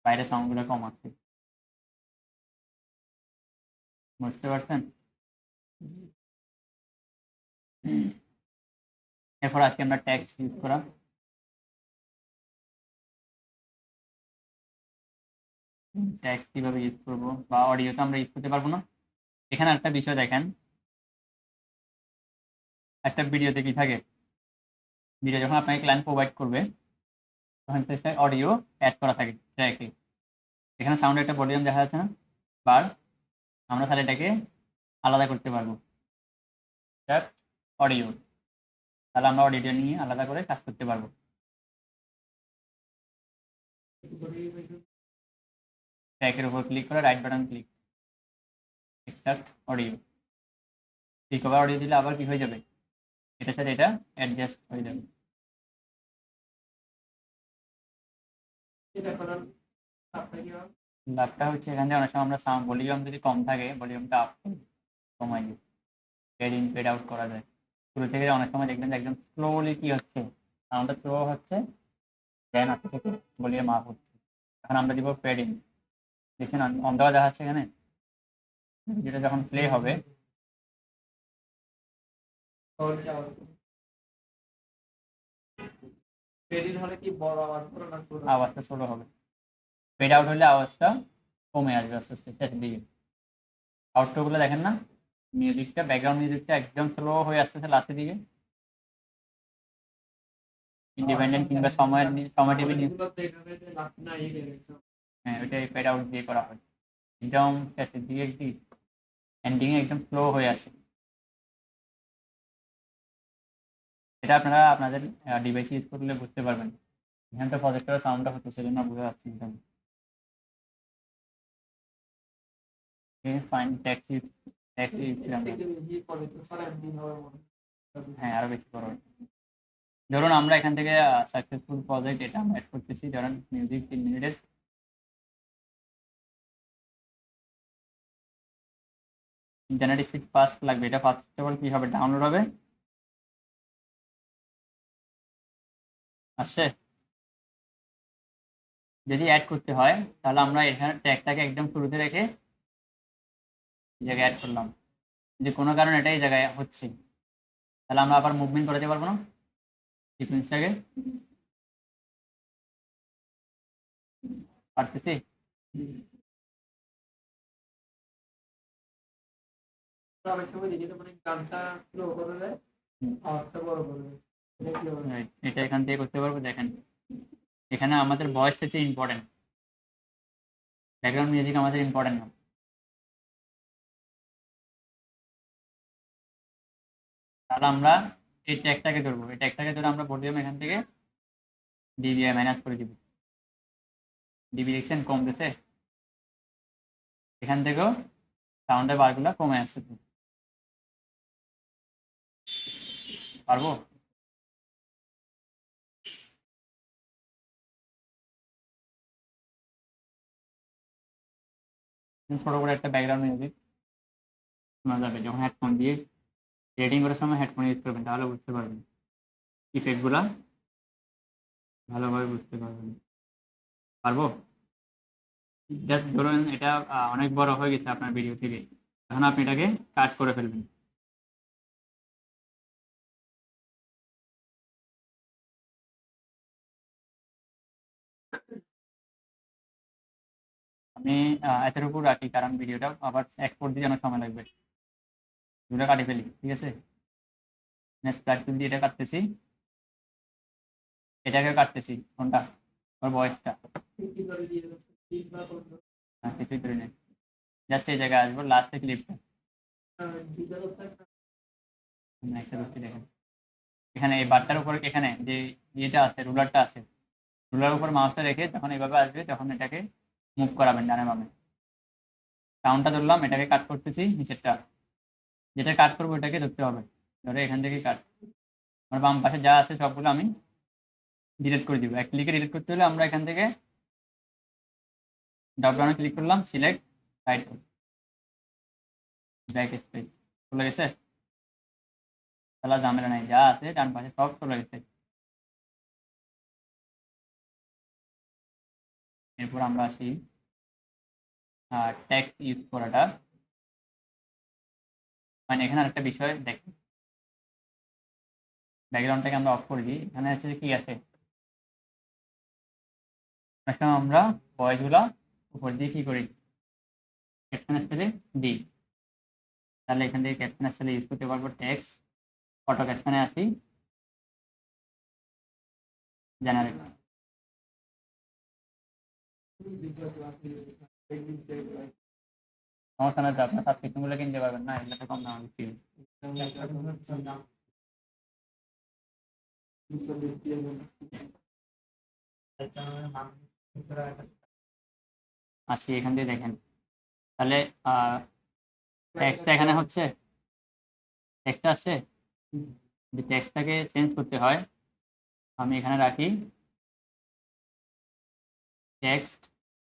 বাইরে সাউন্ডগুলো কম আসছে। বুঝতে পারছেন? এরপর আজকে আমরা ট্যাক্স ইউজ করা, ট্যাক্স কিভাবে ইউজ করবো, বা অডিও তো আমরা ইউজ করতে পারবো না। এখানে একটা বিষয় দেখেন, একটা ভিডিওতে কি থাকে, ভিডিও যখন আপনাকে ক্লায়েন্ট প্রোভাইড করবে তখন অডিও অ্যাড করা থাকে ট্র্যাকে। এখানে সাউন্ডের একটা ভলিউম দেখা যাচ্ছে না, বার, আমরা তাহলে এটাকে আলাদা করতে পারবো, অডিও, তাহলে আমরা অডিওটা নিয়ে আলাদা করে কাজ করতে পারবো। ট্র্যাকের উপর ক্লিক করে right button click, extract audio, recover audio দিলে আবার কি হয়ে যাবে, এটার সাথে এটা অ্যাডজাস্ট হয়ে যাবে। এটা করার আপনাকে লাভটা হচ্ছে এখান থেকে অনেক সময় আমরা সাউন্ড ভলিউম যদি কম থাকে ভলিউমটা আপ কমাই দিই, ফেড ইন ফেড আউট করা যায়। শুরু থেকে অনেক সময় দেখবেন যে একদম স্লোলি কি হচ্ছে, সাউন্ডটা স্লো হচ্ছে, দেন আস্তে থেকে ভলিউম আপ হচ্ছে। এখন আমরা দিব ফেড ইন, দেখছেন অন দেওয়া দেখা যাচ্ছে এখানে, যেটা যখন প্লে হবে পেডিল হলে কি বড় আওয়াজ করে না ছোট? আওয়াজটা স্লো হবে, ফেড আউট হলে আওয়াজটা কমে আসবে আস্তে আস্তে শেষের দিকে। আউটরোগুলো দেখেন না, মিউজিকটা ব্যাকগ্রাউন্ড মিউজিকটা একদম স্লো হয়ে আসতেছে লাস্টের দিকে, ইন্ডিপেন্ডেন্ট কিংবা সময় টিভি নিউজ, এগুলো তো এখানে যে লাস্ট না এই রেখেছে। হ্যাঁ ওইটাই ফেড আউট দিয়ে করা হয়, একদম শেষের দিকে কি এন্ডিং এ একদম স্লো হয়ে আসে। এটা আপনারা আপনাদের ডিভাইস ইউজ করলে বুঝতে পারবেন। এখানে তো প্রজেক্টরের সাউন্ডটা হচ্ছে সেজন্য বোঝা যাচ্ছে একদম। ফাইন ট্যাক্সি, ট্যাক্সি এর থেকে বেশি পবিত্র ছাড়া এমনি হবে মনে হয়। হ্যাঁ আরো বেশি বড়। ধরুন আমরা এখান থেকে সাকসেসফুল প্রজেক্ট এটা আমরা অ্যাড করতেছি, ধরুন মিউজিক 3 মিনিটের, ইন্টারনেট স্পিড ফাস্ট লাগবে, এটা ফার্স্ট অফ অল কি হবে, ডাউনলোড হবে, আসছে। যদি অ্যাড করতে হয় তাহলে আমরা এখানে ট্যাগটাকে একদম শুরুতে রেখে এই জায়গায় অ্যাড করলাম, যদি কোনো কারণে এটা এই জায়গায় হচ্ছে তাহলে আমরা আবার মুভমেন্ট করাতে পারবো না সিকোয়েন্সটাকে, পারতেছি। তো অনেক সময় দেখি তো মানে গানটা স্লো করে দেয়, হুম, আওয়াজটা বড় করে দেয়। এটা কি হবে? right, এটা এখান থেকে করতে পারবো। দেখেন এখানে আমাদের ভয়েসটা হচ্ছে ইম্পর্টেন্ট, ব্যাকগ্রাউন্ড মিউজিক আমাদের ইম্পর্টেন্ট না। তাহলে আমরা এই ট্যাগটাকে ধরবো, এই ট্যাগটাকে ধরে আমরা ভলিউম এখান থেকে ডিবিআই মাইনাস করে দিব, ডিবি দেখছেন কমতেছে, এখান থেকেও সাউন্ডের বারগুলো কমে আসছে, পারবো। ছোট করে একটা ব্যাকগ্রাউন্ড মিউজিক শোনা যাবে, যখন হেডফোন দিয়ে রেডিং করার সময় হেডফোন ইউজ করবেন তাহলে বুঝতে পারবেন, ইফেক্টগুলা ভালোভাবে বুঝতে পারবেন। পারবো। জাস্ট ধরুন এটা অনেক বড় হয়ে গেছে আপনার ভিডিও থেকে, এখন আপনি এটাকে কাট করে ফেলবেন। আমি এতের উপর রাখি কারণ ভিডিওটা আবার এক্সপোর্ট দিয়ে অনেক সময় লাগবে, ভিডিওটা কাটি ফেলি, ঠিক আছে। নেক্সট প্ল্যাটফর্ম দিয়ে এটা কাটতেছি, এটাকে কাটতেছি কোনটা, ওর ভয়েসটা, কি করে দিয়ে দেবে? তিনবার করবে। কিছুই করি না, জাস্ট এই জায়গায় আসবো লাস্টে ক্লিপটা, দুইটা তো একটা একটা ধরতে দেখেন এখানে এই বারটার উপর, এখানে যে ইয়েটা আছে রুলারটা আছে, রুলার উপর মাউসটা রেখে যখন এইভাবে আসবে তখন এটাকে মুভ করাবেন ডানে বামে। সাউন্ডটা ধরলাম, এটাকে কাট করতেছি, নিচেরটা যেটা কাট করবো এটাকে ধরতে হবে, ধরে এখান থেকে কাট, আমার বাম পাশে যা আছে সবগুলো আমি ডিলিট করে দিব। এক ক্লিকে ডিলিট করতে হলে আমরা এখান থেকে ড্রপ ডাউনে ক্লিক করলাম, সিলেক্ট রাইট ব্যাক স্পেস, চলে গেছে। তাহলে ঝামেলা নাই, যা আছে ডান পাশে সব চলে গেছে। এরপর আমরা আসি টেক্সট ইউজ করাটা। মানে এখানে আরেকটা বিষয় দেখি, ব্যাকগ্রাউন্ডটাকে আমরা অফ করে দিই। এখানে হচ্ছে যে কি আছে, এখন আমরা ভয়েসগুলো উপর দিয়ে কি করি, ক্যাপশন স্টাইলে দিই। তাহলে এখান থেকে ক্যাপশন স্টাইলে ইউজ করতে পারবো টেক্সট, অটো ক্যাপশনে আসি, জেনারেট। সমস্যা নাই তো, আপনার সাবস্ক্রিপশনগুলো কিনতে পারবেন না, এগুলো তো কম দাম বিক্রি হয়। আসি এখান দিয়ে দেখেন, তাহলে টেক্সটটা এখানে হচ্ছে, টেক্সটটা আসছে। যদি টেক্সটটাকে চেঞ্জ করতে হয়, আমি এখানে রাখি text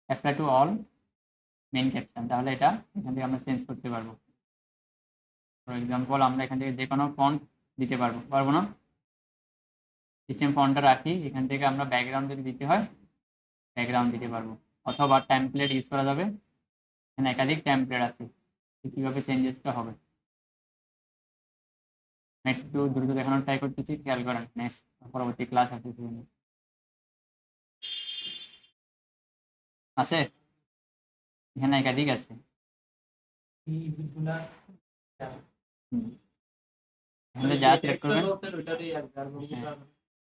apply to all main caption, তাহলে এটা এখান থেকে আমরা চেঞ্জ করতে পারবো। ফর এক্সাম্পল আমরা এখান থেকে যে কোনো ফন্ট দিতে পারবো না, সিস্টেম ফন্টটা রাখি, এখান থেকে আমরা ব্যাকগ্রাউন্ড যদি দিতে হয় ব্যাকগ্রাউন্ড দিতে পারবো, অথবা টেমপ্লেট ইউজ করা যাবে। এখানে একাধিক টেমপ্লেট আছে, কীভাবে চেঞ্জেসটা হবে একটু দ্রুত দেখানোর ট্রাই করতেছি, খেয়াল করেন, নেক্সট পরবর্তী ক্লাস আছে আছে এখানে একাধিক আছে। এখানে যা সিলেক্ট করবেন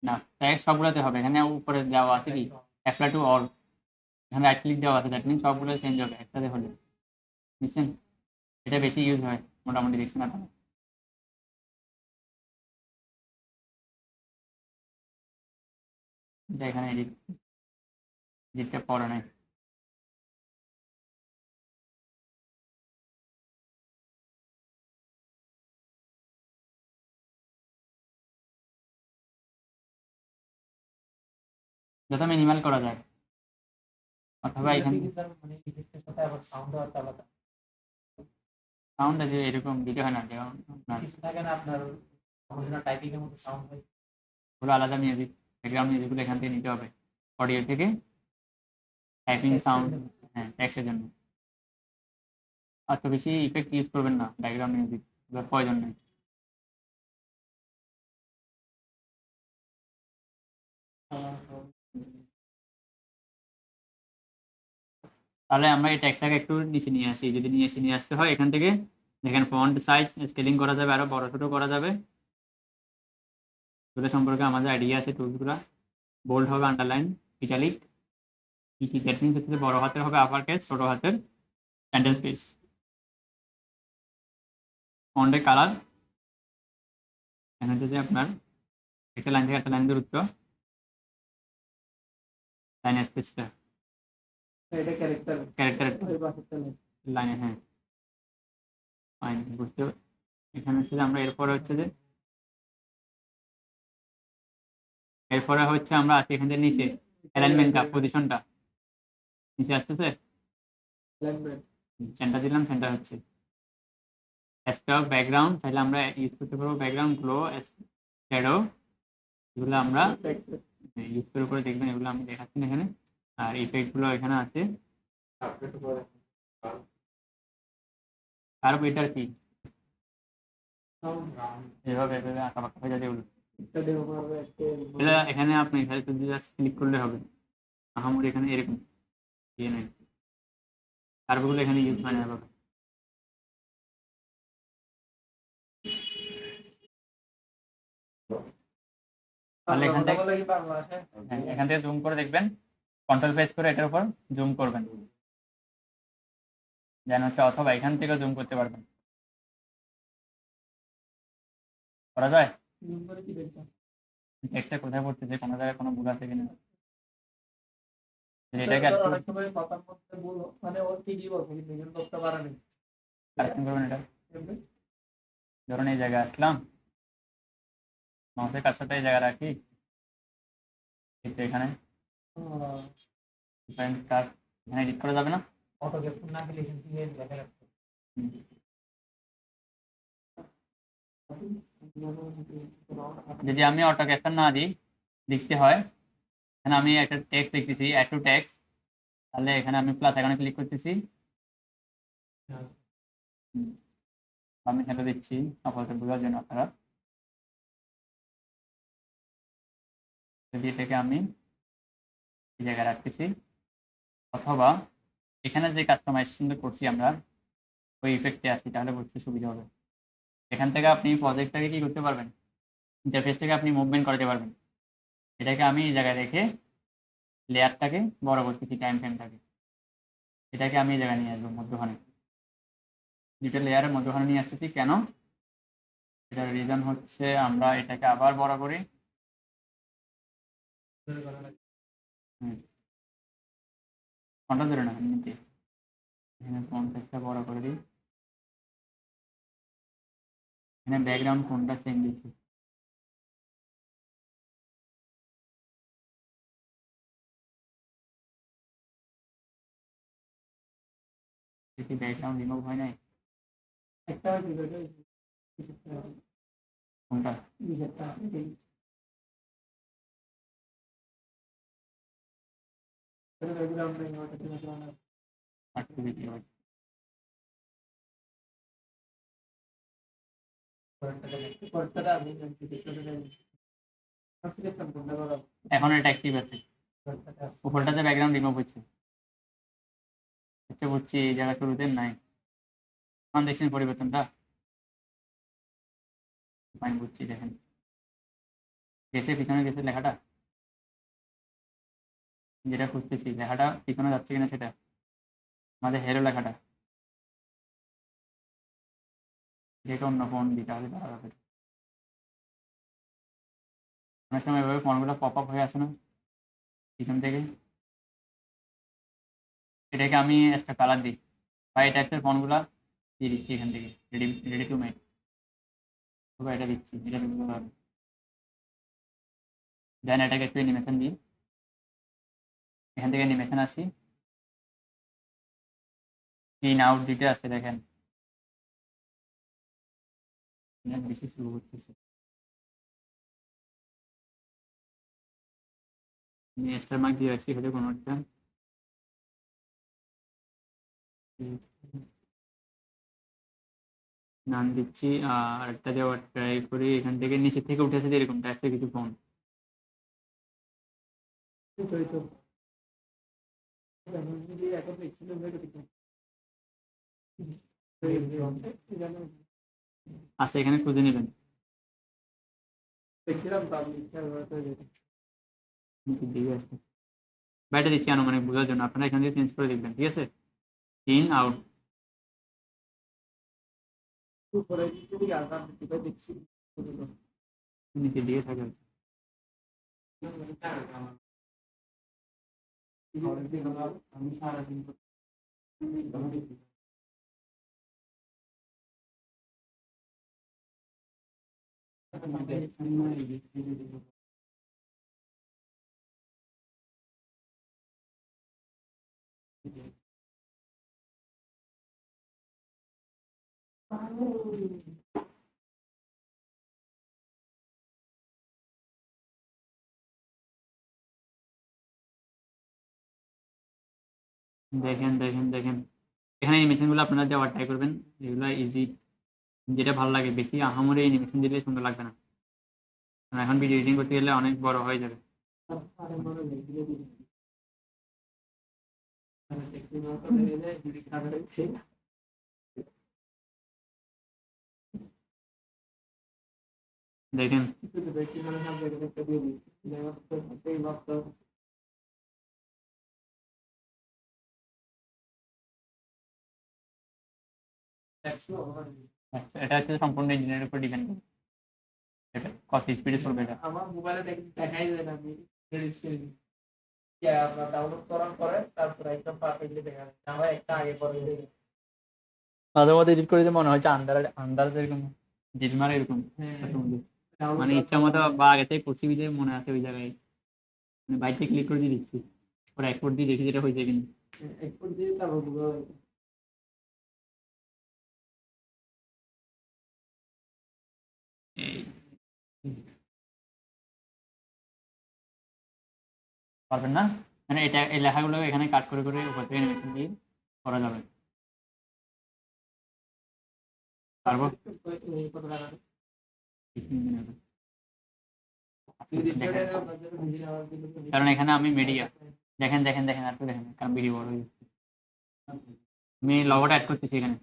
না, টেক্সট সবগুলোতে হবে। এখানে উপরে দেওয়া আছে কি অ্যাপ্লাই টু অল, এখানে রাইট ক্লিক দেওয়া আছে, দ্যাট মিন সবগুলো চেঞ্জ হবে একসাথে হলে, বুঝছেন? এটা বেশি ইউজ হয় মোটামুটি, দেখছেন আপনারা। এটা এখানে এডিটটা পড়ে নাই। যত মিনিমাল করা যায়, অথবা এখানে সাউন্ড আছে এরকম দিতে হয় না, যেমন আপনার ওগুলো আলাদা মিউজিক, ব্যাকগ্রাউন্ড মিউজিকগুলো এখান থেকে নিতে হবে অডিও থেকে, টাইপিং সাউন্ড, হ্যাঁ টেক্সটের জন্য। অত বেশি ইফেক্ট ইউজ করবেন না ব্যাকগ্রাউন্ড মিউজিক, প্রয়োজন নেই। তাহলে আমরা এই ট্যাগটাকে একটু নিচে নিয়ে আসি, যদি নিয়ে আসতে হয় এখান থেকে দেখেন ফন্ট সাইজ স্কেলিং করা যাবে, আরো বড় ছোট করা যাবে। এগুলো সম্পর্কে আমাদের আইডিয়া আছে, টুলসগুলো বোল্ড হবে, আন্ডারলাইন, ইটালিক, কি দ্যাট মিনস হচ্ছে বড় হাতের হবে আপার কেস, ছোট হাতের সেন্টেন্স স্পেস, ফন্টের কালার এখানে হচ্ছে যে আপনার একটা লাইন থেকে একটা লাইন দূরত্ব, লাইন স্পেসটা এটা ক্যারেক্টার ক্যারেক্টার লাইনে, হ্যাঁ ফাইন, বুঝতে। এখানে হচ্ছে যে আমরা এরপরে হচ্ছে যে এরপরে হচ্ছে আমরা আছি এখান থেকে নিচে অ্যালাইনমেন্টটা, পজিশনটা নিচে আসতেছে, সেন্টার দিলাম, সেন্টার হচ্ছে স্টক ব্যাকগ্রাউন্ড, তাহলে আমরা ইউজ করতে পারবো ব্যাকগ্রাউন্ড, গ্লো, শ্যাডো, এগুলো আমরা ইউজ করে করে দেখবেন, এগুলো আমি দেখাচ্ছি না এখানে। আর ইফেক্টগুলো এখানে আছে, আর এটার কি এভাবে এভাবে আঁকা বাঁকা হয়ে যাবে এগুলো, এখানে আপনি এখানে ক্লিক করলে হবে, আহামরি এখানে এরকম ইয়ে নেই, কার্ভগুলো এখানে ইউজ হয় না এভাবে। তাহলে এখান থেকে জুম করে দেখবেন, কন্ট্রোল প্রেস করে এটার উপর জুম করবেন, যেন হচ্ছে, অথবা এখান থেকে জুম করতে পারবেন, করা যায়। টেক্সটটা কোথায় পড়তেছে, কোনো জায়গায় কোনো ভুল আছে কিনা, এটাকে কথার মধ্যে বলো, মানে ওর ঠিকই বলছে কিন্তু নিজের করতে পারেনি। কারেকশন করবেন। এটা ধরুন এই জায়গায় আসলাম, মাউসের কাছটা এই জায়গায় রাখি, এখানে এখানে এডিট করা যাবে না, অটো ক্যাপশন না দিলে এখান থেকে দেখা যাচ্ছে। যদি আমি অটো ক্যাপশন না দিই, লিখতে হয়, এখানে আমি একটা টেক্সট লিখতেছি, অ্যাড টু টেক্সট, তাহলে এখানে আমি প্লাস আইকনে ক্লিক করতেছি, আমি হেলে দিচ্ছি আপনাদের বোঝার জন্য। আপনারা যদি এটাকে আমি এই জায়গায় রাখতেছি, অথবা এখানে যে কাস্টমাইজেশন করছি আমরা ওই ইফেক্টে আসি, তাহলে বুঝতে সুবিধা হবে। এখান থেকে আপনি প্রজেক্টটাকে কি করতে পারবেন, ইন্টারফেসটাকে আপনি মুভমেন্ট করতে পারবেন। এটাকে আমি এই জায়গায় রেখে লেয়ারটাকে বড় করতেছি, টাইম ফ্রেমটাকে, এটাকে আমি এই জায়গায় নিয়ে আসবো মধ্যখানে, দুটো লেয়ারের মধ্যখানে নিয়ে আসতেছি। কেন? এটার রিজন হচ্ছে আমরা এটাকে আবার বড় করি। ফন্টটা ধরে না নিতে, এখানে ফন্ট সাইজটা বড় করে দিই। এখানে ব্যাকগ্রাউন্ড কোনটা চেঞ্জ দিচ্ছি, দেখি ব্যাকগ্রাউন্ড রিমুভ হয় নাই একটা কোনটা। অ্যাক্টিভিটি হয়। এখন এটা অ্যাক্টিভ আছে, উপরটাতে ব্যাকগ্রাউন্ড রিমুভ হচ্ছে। আচ্ছা বুঝছি, এই জায়গা শুরুতে নাই। এখন দেখছেন পরিবর্তনটা, আমি বুঝছি। দেখেন গেছে, পিছনে গেছে লেখাটা, যেটা খুঁজতেছি লেখাটা পিছনে যাচ্ছে কিনা সেটা, আমাদের হেরো লেখাটা, যেটা অন্য ফোন দিতে হবে তাহলে হবে। অনেক সময় এভাবে ফোনগুলো পপ আপ হয়ে আসে না পিছন থেকে, এটাকে আমি একটা কালার দিই, বা এই টাইপের ফোনগুলো দিয়ে দিচ্ছি এখান থেকে, রেডি রেডি টু মেক, এটা দিচ্ছি, এটা দিতে হবে। দেন এটাকে একটু অ্যানিমেশন দিই, এখান থেকে অ্যানিমেশন আসি, ইন আউট দিতে আছে দেখেন, বেশি শুরু করতেছে। স্টার মার্ক দিয়ে রাখছি হলে কোনো একটা, নাম দিচ্ছি, আর একটা দেওয়ার ট্রাই করি। এখান থেকে নিচে থেকে উঠে আসে এরকম টাইপের কিছু ফোন, আছে এখানে খুঁজে নেবেন। দিকে আছে, বাইরে দিচ্ছি আনুমানিক বোঝার জন্য, আপনারা এখান থেকে চেঞ্জ করে দেখবেন, ঠিক আছে। ইন আউট, নিচে দিয়ে থাকে। আমি সারাদিন দেখেন দেখেন দেখেন, এখানে অ্যানিমেশন গুলো আপনারা দেওয়ার ট্রাই করবেন, এগুলো ইজি, যেটা ভালো লাগে। বেশি আহামরি অ্যানিমেশন দিলে সুন্দর লাগবে না, কারণ এখন ভিডিও এডিটিং করতে গেলে অনেক বড় হয়ে যাবে। দেখেন আচ্ছা, এটা হচ্ছে সম্পূর্ণ ইঞ্জিনিয়ারের উপর ডিপেন্ড করে, এটা কত স্পিডে চলবে এটা। আমার মোবাইলে দেখাই যায় না, আমি রিলিজ করি আপনার ডাউনলোড করার পরে তারপরে একদম পারফেক্টলি দেখা যায়, আমার একটা আগে পরে দেখে। মাঝে মধ্যে এডিট করে মনে হচ্ছে আন্দার আন্দার এরকম জিলমার এরকম, মানে ইচ্ছা মতো বা আগে থেকে করছি বিধে মনে আছে ওই জায়গায়, মানে বাইকে ক্লিক করে দিয়ে দিচ্ছি, পরে এক্সপোর্ট দিয়ে দেখি যেটা হয়েছে কিনা। এক্সপোর্ট দিয়ে তারপর পারবেন না, মানে এটা এই লেখাগুলো এখানে কাট করে করে উপর থেকে অ্যানিমেশন দিয়ে করা যাবে। পারবো? এই কত টাকা কারণ এখানে আমি মিডিয়া, দেখেন দেখেন দেখেন আর একটু দেখেন, কারণ ভিডিও বড় হয়ে যাচ্ছে। আমি লগোটা অ্যাড করতেছি এখানে,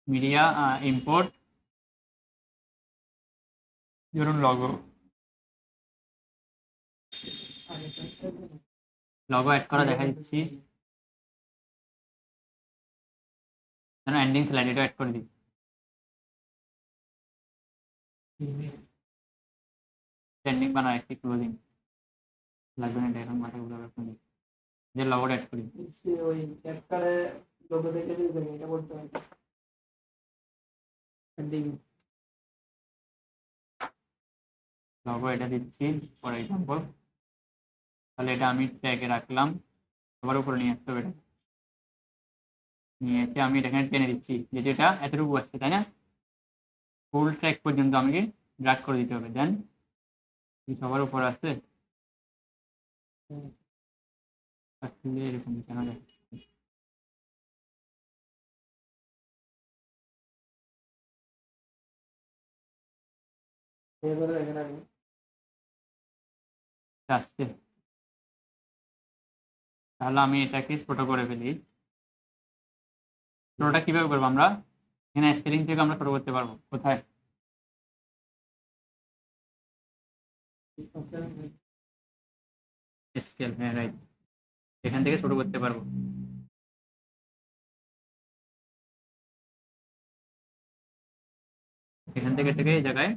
মিডিয়া ইম্পোর্ট, ধরুন লগো অ্যাড করা দেখা দিচ্ছি, এন্ডিং স্লাইড এটা অ্যাড করে দিই। এন্ডিং বানায় একটি ক্লোজিং লাগবে না, এটা এখন মাথা ঘুরে রাখুন, যে লগোটা অ্যাড করি। ওই অ্যাড কার্ডে লোগো দেখে দিবেন, এটা বলতে হবে এন্ডিং লগো এটা দিচ্ছি ফর এক্সাম্পল, তাহলে এটা আমি ট্যাগে রাখলাম, সবার উপরে নিয়ে আসতে হবে, এটা নিয়ে এসে আমি এখানে টেনে দিচ্ছি, যেহেতু এটা এতটুকু আসছে তাই না, ফুল ট্র্যাক পর্যন্ত আমাকে ড্র্যাগ করে দিতে হবে, দেন সবার উপরে আসছে এরকম কেন দেখাচ্ছে? এবারে দেখেন আমি আসছে, তাহলে আমি এটাকে ছোট করে ফেলি। ছোটটা কিভাবে করবো আমরা, এখানে স্কেলিং থেকে আমরা ছোট করতে পারবো, কোথায়? স্কেল, হ্যাঁ রাইট, এখান থেকে ছোট করতে পারবো। এখান থেকে এই জায়গায়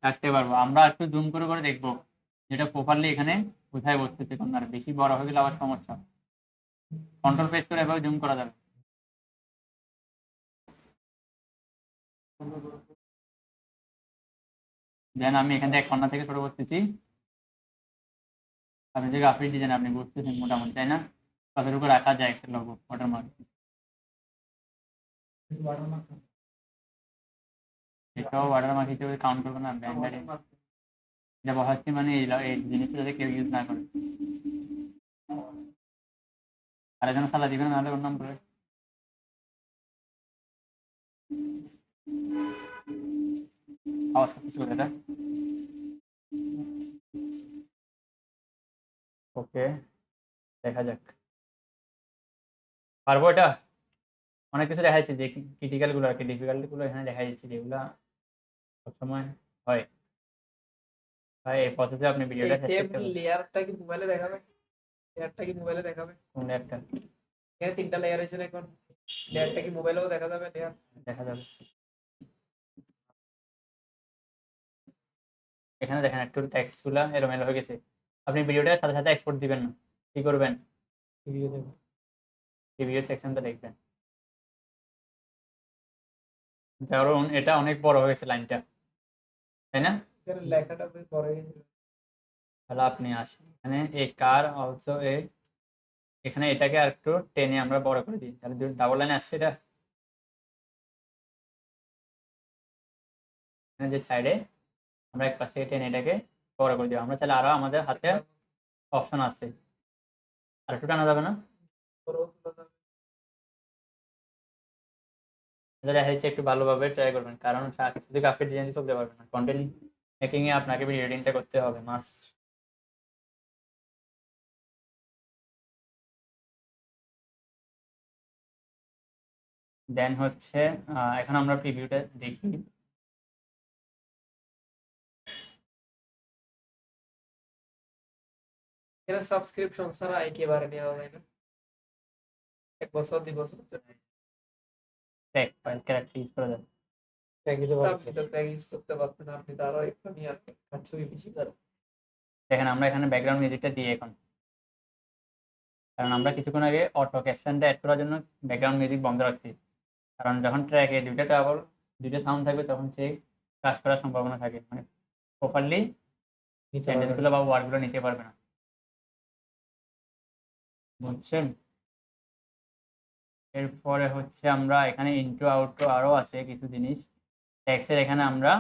রাখতে পারবো। আমরা একটু জুম করে করে দেখবো যেটা প্রপারলি এখানে কোথায় বসতেছে, কোন আর বেশি বড় হয়ে গেলে আবার সমস্যা। কন্ট্রোল প্রেস করে এভাবে জুম করা যাবে। দেন আমি এখান থেকে এক কর্নার থেকে ছোট করতেছি, আপনি যে গ্রাফিক ডিজাইন আপনি বুঝতেছেন মোটামুটি তাই না, কতটুকু রাখা যায় একটা লোগো ওয়াটারমার্ক। এটাও ওয়াটারমার্ক হিসেবে কাউন্ট করবো না, ব্যান্ডারে এটা বসাচ্ছি, মানে এই জিনিসটা যাতে কেউ ইউজ না করে। আরেকজন সালা দিবেন নাহলে ওর নাম করে আওয়াজ করতেছি এটা। ওকে, দেখা যাক পারবো এটা। অনেক কিছু দেখা যাচ্ছে যে ক্রিটিক্যাল গুলো আর কি, ডিফিকাল্টি গুলো এখানে দেখা যাচ্ছে, যেগুলো সবসময় হয়। ভাই এই প্রসেসে আপনি ভিডিওটা শেষ করতে পারবেন। লেয়ারটা কি মোবাইলে দেখাবে? লেয়ারটা কি মোবাইলে দেখাবে? কোন একটা এখানে 3টা লেয়ার আছে না, এখন লেয়ারটা কি মোবাইলেও দেখা যাবে? লেয়ার দেখা যাবে, এখানে দেখেন একটু টেক্সট গুলা এলোমেলো হয়ে গেছে। আপনি ভিডিওটার সাথে সাথে এক্সপোর্ট দিবেন না, কি করবেন, রিভিউ সেকশনটা দেখবেন। ধরুন এটা অনেক বড় হয়েছে লাইনটা, তাই না? এখানে লেখাটা বেশ বড় হয়ে গেছে। তাহলে আপনি আসেন এখানে এ কার অলসো এ, এখানে এটাকে আর একটু টেনে আমরা বড় করে দিই, তাহলে ডাবল লাইনে আসছে এটা, এখানে যে সাইডে আমরা এক পাশ থেকে টেনে এটাকে বড় করে দিই। আমরা চাইলে আরো আমাদের হাতে অপশন আছে, আর একটু টানা যাবে না? এটা দেখা যাচ্ছে একটু ভালোভাবে ট্রাই করবেন, কারণ শুধু গ্রাফিক ডিজাইন চলতে পারবে না, কন্টেন্ট মেকিং এ আপনাকে ভিডিও এডিটিংটা করতে হবে মাস্ট। দেন হচ্ছে এখন আমরা প্রিভিউটা দেখি। এখানে সাবস্ক্রিপশন ছাড়া একেবারে নেওয়া যায় না, 1 বছর 2 বছর ট্যাগ ফাইল ক্যারেক্টার ইউজ করা যাবে। আপনি তো ট্যাগ ইউজ করতে পারবেন, আপনি তো আরো একটু নিয়ে ছবি বেশি করেন। দেখেন আমরা এখানে ব্যাকগ্রাউন্ড মিউজিকটা দিই এখন, কারণ আমরা কিছুক্ষণ আগে অটো ক্যাপশনটা অ্যাড করার জন্য ব্যাকগ্রাউন্ড মিউজিক বন্ধ রাখছি, কারণ যখন ট্র্যাকে দুইটা সাউন্ড থাকবে তখন সে কাজ করার সম্ভাবনা থাকে, মানে প্রপারলি সেন্টেন্সগুলো বা ওয়ার্ডগুলো নিতে পারবে না, বুঝছেন? এরপরে হচ্ছে আমরা এখানে ইন্ট্রো আউট্রো আরও আছে কিছু জিনিস, টেক্সটের এখানে আমরা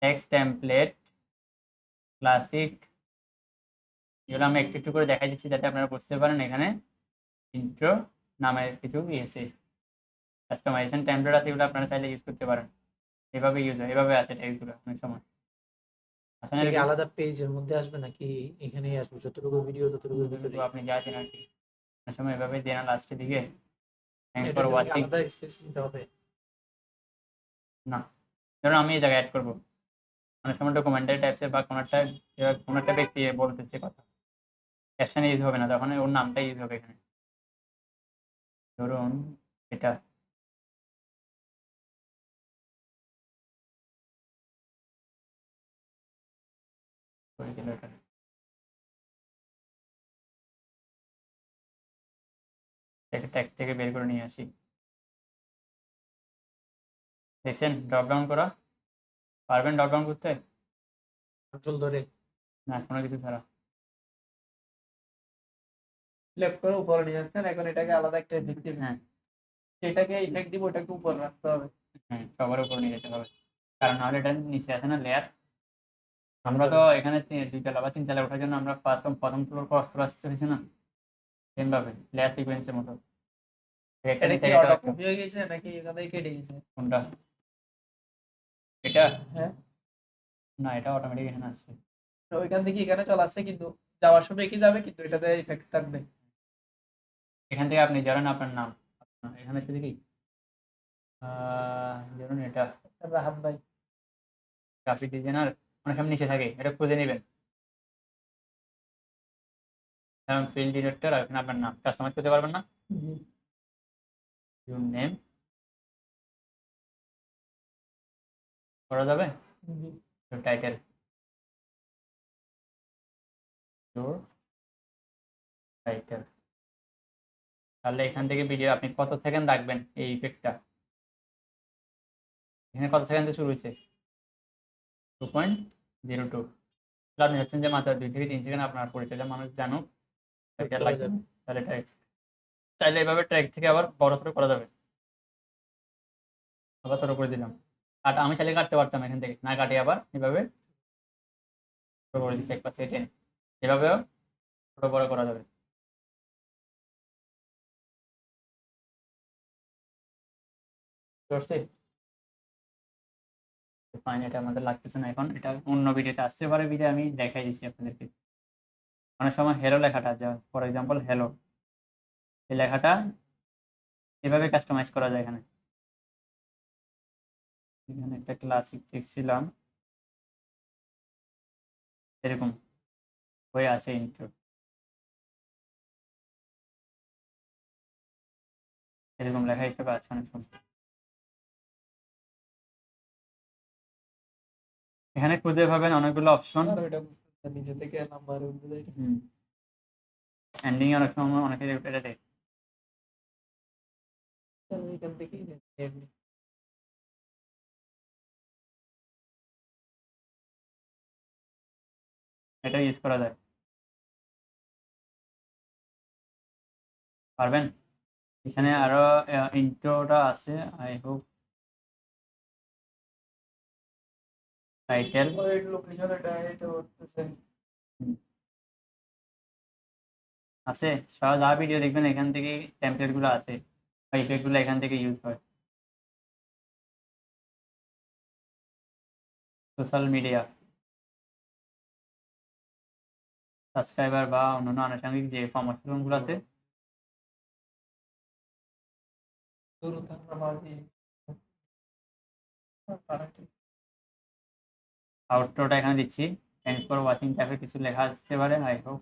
টেক্সট টেমপ্লেট ক্লাসিক এগুলো আমি একটু একটু করে দেখাই দিচ্ছি যাতে আপনারা বুঝতে পারেন। এখানে ইন্ট্রো নামের কিছু ইয়েছে কাস্টমাইজেশন টেমপ্লেট আছে, এগুলো আপনারা চাইলে ইউজ করতে পারেন। এভাবে ইউজ হয়, এভাবে আছে টেক্সটগুলো অনেক সময়। আসলে এটা কি আলাদা পেজের মধ্যে আসবে নাকি এখানেই আসবে? যতটুকু ভিডিও ততটুকু ভিতরে আপনি যা দেন আর কি, অনেক সময় এভাবে দেন লাস্টের দিকে থ্যাংকস এটা ফর জন্য কি ওয়াচিং। আলাদা স্পেস নিতে হবে? না, ধরুন আমি এই জায়গায় অ্যাড করবো, অনেক সময় ডকুমেন্টারি টাইপসের বা কোনো একটা ব্যক্তি বলতেছে কথা, ক্যাপশন ইউজ হবে না, তখন ওর নামটা ইউজ হবে এখানে। ধরুন এটা করে দিল, এটা ট্যাগ থেকে বের করে নিয়ে আসি। দেখছেন ড্রপ ডাউন করা, পারবেন ড্রপ ডাউন করতে? কন্ট্রোল ধরে না, কোনো কিছু ছাড়া। সিলেক্ট করে উপরে নিয়ে আসছেন, এখন এটাকে আলাদা একটা ইফেক্ট দিবেন। হ্যাঁ এটাকে ইফেক্ট দিব, ওটাকে উপরে রাখতে হবে। হ্যাঁ, সবার উপর নিয়ে যেতে হবে, কারণ নাহলে এটা নিচে আছে না লেয়ার। আমরা তো এখানে 2 তলা বা 3 তলা ওঠার জন্য আমরা প্রথম ফ্লোর ক্রস করে আসতে হয়েছে না, সেমভাবে লেয়ার সিকোয়েন্সের মতো। একটা এটা নিচে কি একটা অটো উপরে। কপি হয়ে গেছে নাকি এখান থেকে কেটে গেছে? কোনটা? এটা হ্যাঁ, না, এটা অটোমেটিক এখানে আসছে। তো ওইখান থেকে এখানে চলে আসছে, কিন্তু যাওয়ার সময় কি যাবে, কিন্তু এটাতে ইফেক্ট থাকবে। এখান থেকে আপনি ধরেন আপনার নাম, এখানে শুধু কি ধরুন এটা রাহাত ভাই। গ্রাফিক ডিজাইনার, অনেক সময় নিচে থাকে, এটা খুঁজে নেবেন। কারণ ফিল্ড ডিরেক্টর আর এখানে আপনার নাম কাস্টমাইজ করতে পারবেন না। জি ইউর নেম করা যাবে, জি। Title your title. তাহলে এখান থেকে ভিডিও আপনি কত সেকেন্ড রাখবেন এই ইফেক্টটা, এখানে কত সেকেন্ড শুরু হয়েছে 2.02। আপনি চাচ্ছেন যে মাত্র 2 থেকে 3 সেকেন্ড আপনার পরিচয়টা মানুষ জানুক, এটা চলে লাগবে যাবে। না। তাহলে এটা চাইলে এভাবে ট্র্যাক থেকে আবার বড় ছোট করা যাবে। আবার ছোট করে দিলাম, আর আমি চাইলে কাটতে পারতাম এখান থেকে, না কাটে আবার এভাবে ছোট করে দিচ্ছি এক পাশে টেনে, এভাবেও ছোট বড় করা যাবে। করছি ফাইন, এটা আমাদের লাগতেছে না এখন, এটা অন্য ভিডিওতে আসতে পারে, ভিডিও আমি দেখাই দিচ্ছি আপনাদেরকে। অনেক সময় হেলো লেখাটা, যা ফর এক্সাম্পল হেলো, এই লেখাটা এভাবে কাস্টমাইজ করা যায়। এখানে এখানে একটা ক্লাসিক দেখছিলাম, এরকম হয়ে আসে ইন্ট্রো, এরকম লেখা হিসেবে আছে অনেক সময়। এখানে খুঁজে পাবেন অনেকগুলো অপশন। আর ওইটা বুঝতে নিজে থেকে নাম্বার উঠবে। এন্ডিং অনেক সময় অনেকে এটা দেয়। এখান থেকেই এমনি। এটা ইউজ করা যায়, পারবেন? এখানে আরো ইন্ট্রোটা আছে, আই হোপ টাইটেল ওই লোকেশন এটা উঠতেছে। আছে, সব যা ভিডিও দেখবেন এখান থেকে টেমপ্লেট গুলো আছে, ইফেক্ট গুলো এখান থেকে ইউজ হয়। সোশ্যাল মিডিয়া, সাবস্ক্রাইবার বা অন্যান্য আনুষঙ্গিক যে গুলো আছে, আউটরোটা এখানে দিচ্ছি। থ্যাংকস ফর ওয়াচিং টাইপের কিছু লেখা আসতে পারে, আই হোপ।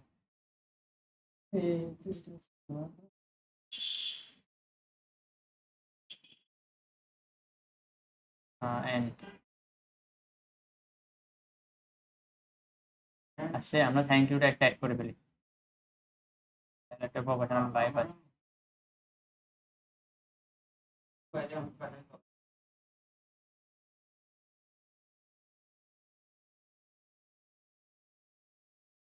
এন্ড আসছে, আমরা থ্যাংক ইউটা একটা অ্যাড করে ফেলি, তাহলে একটা প্রফেশনাল ভাইব আছে।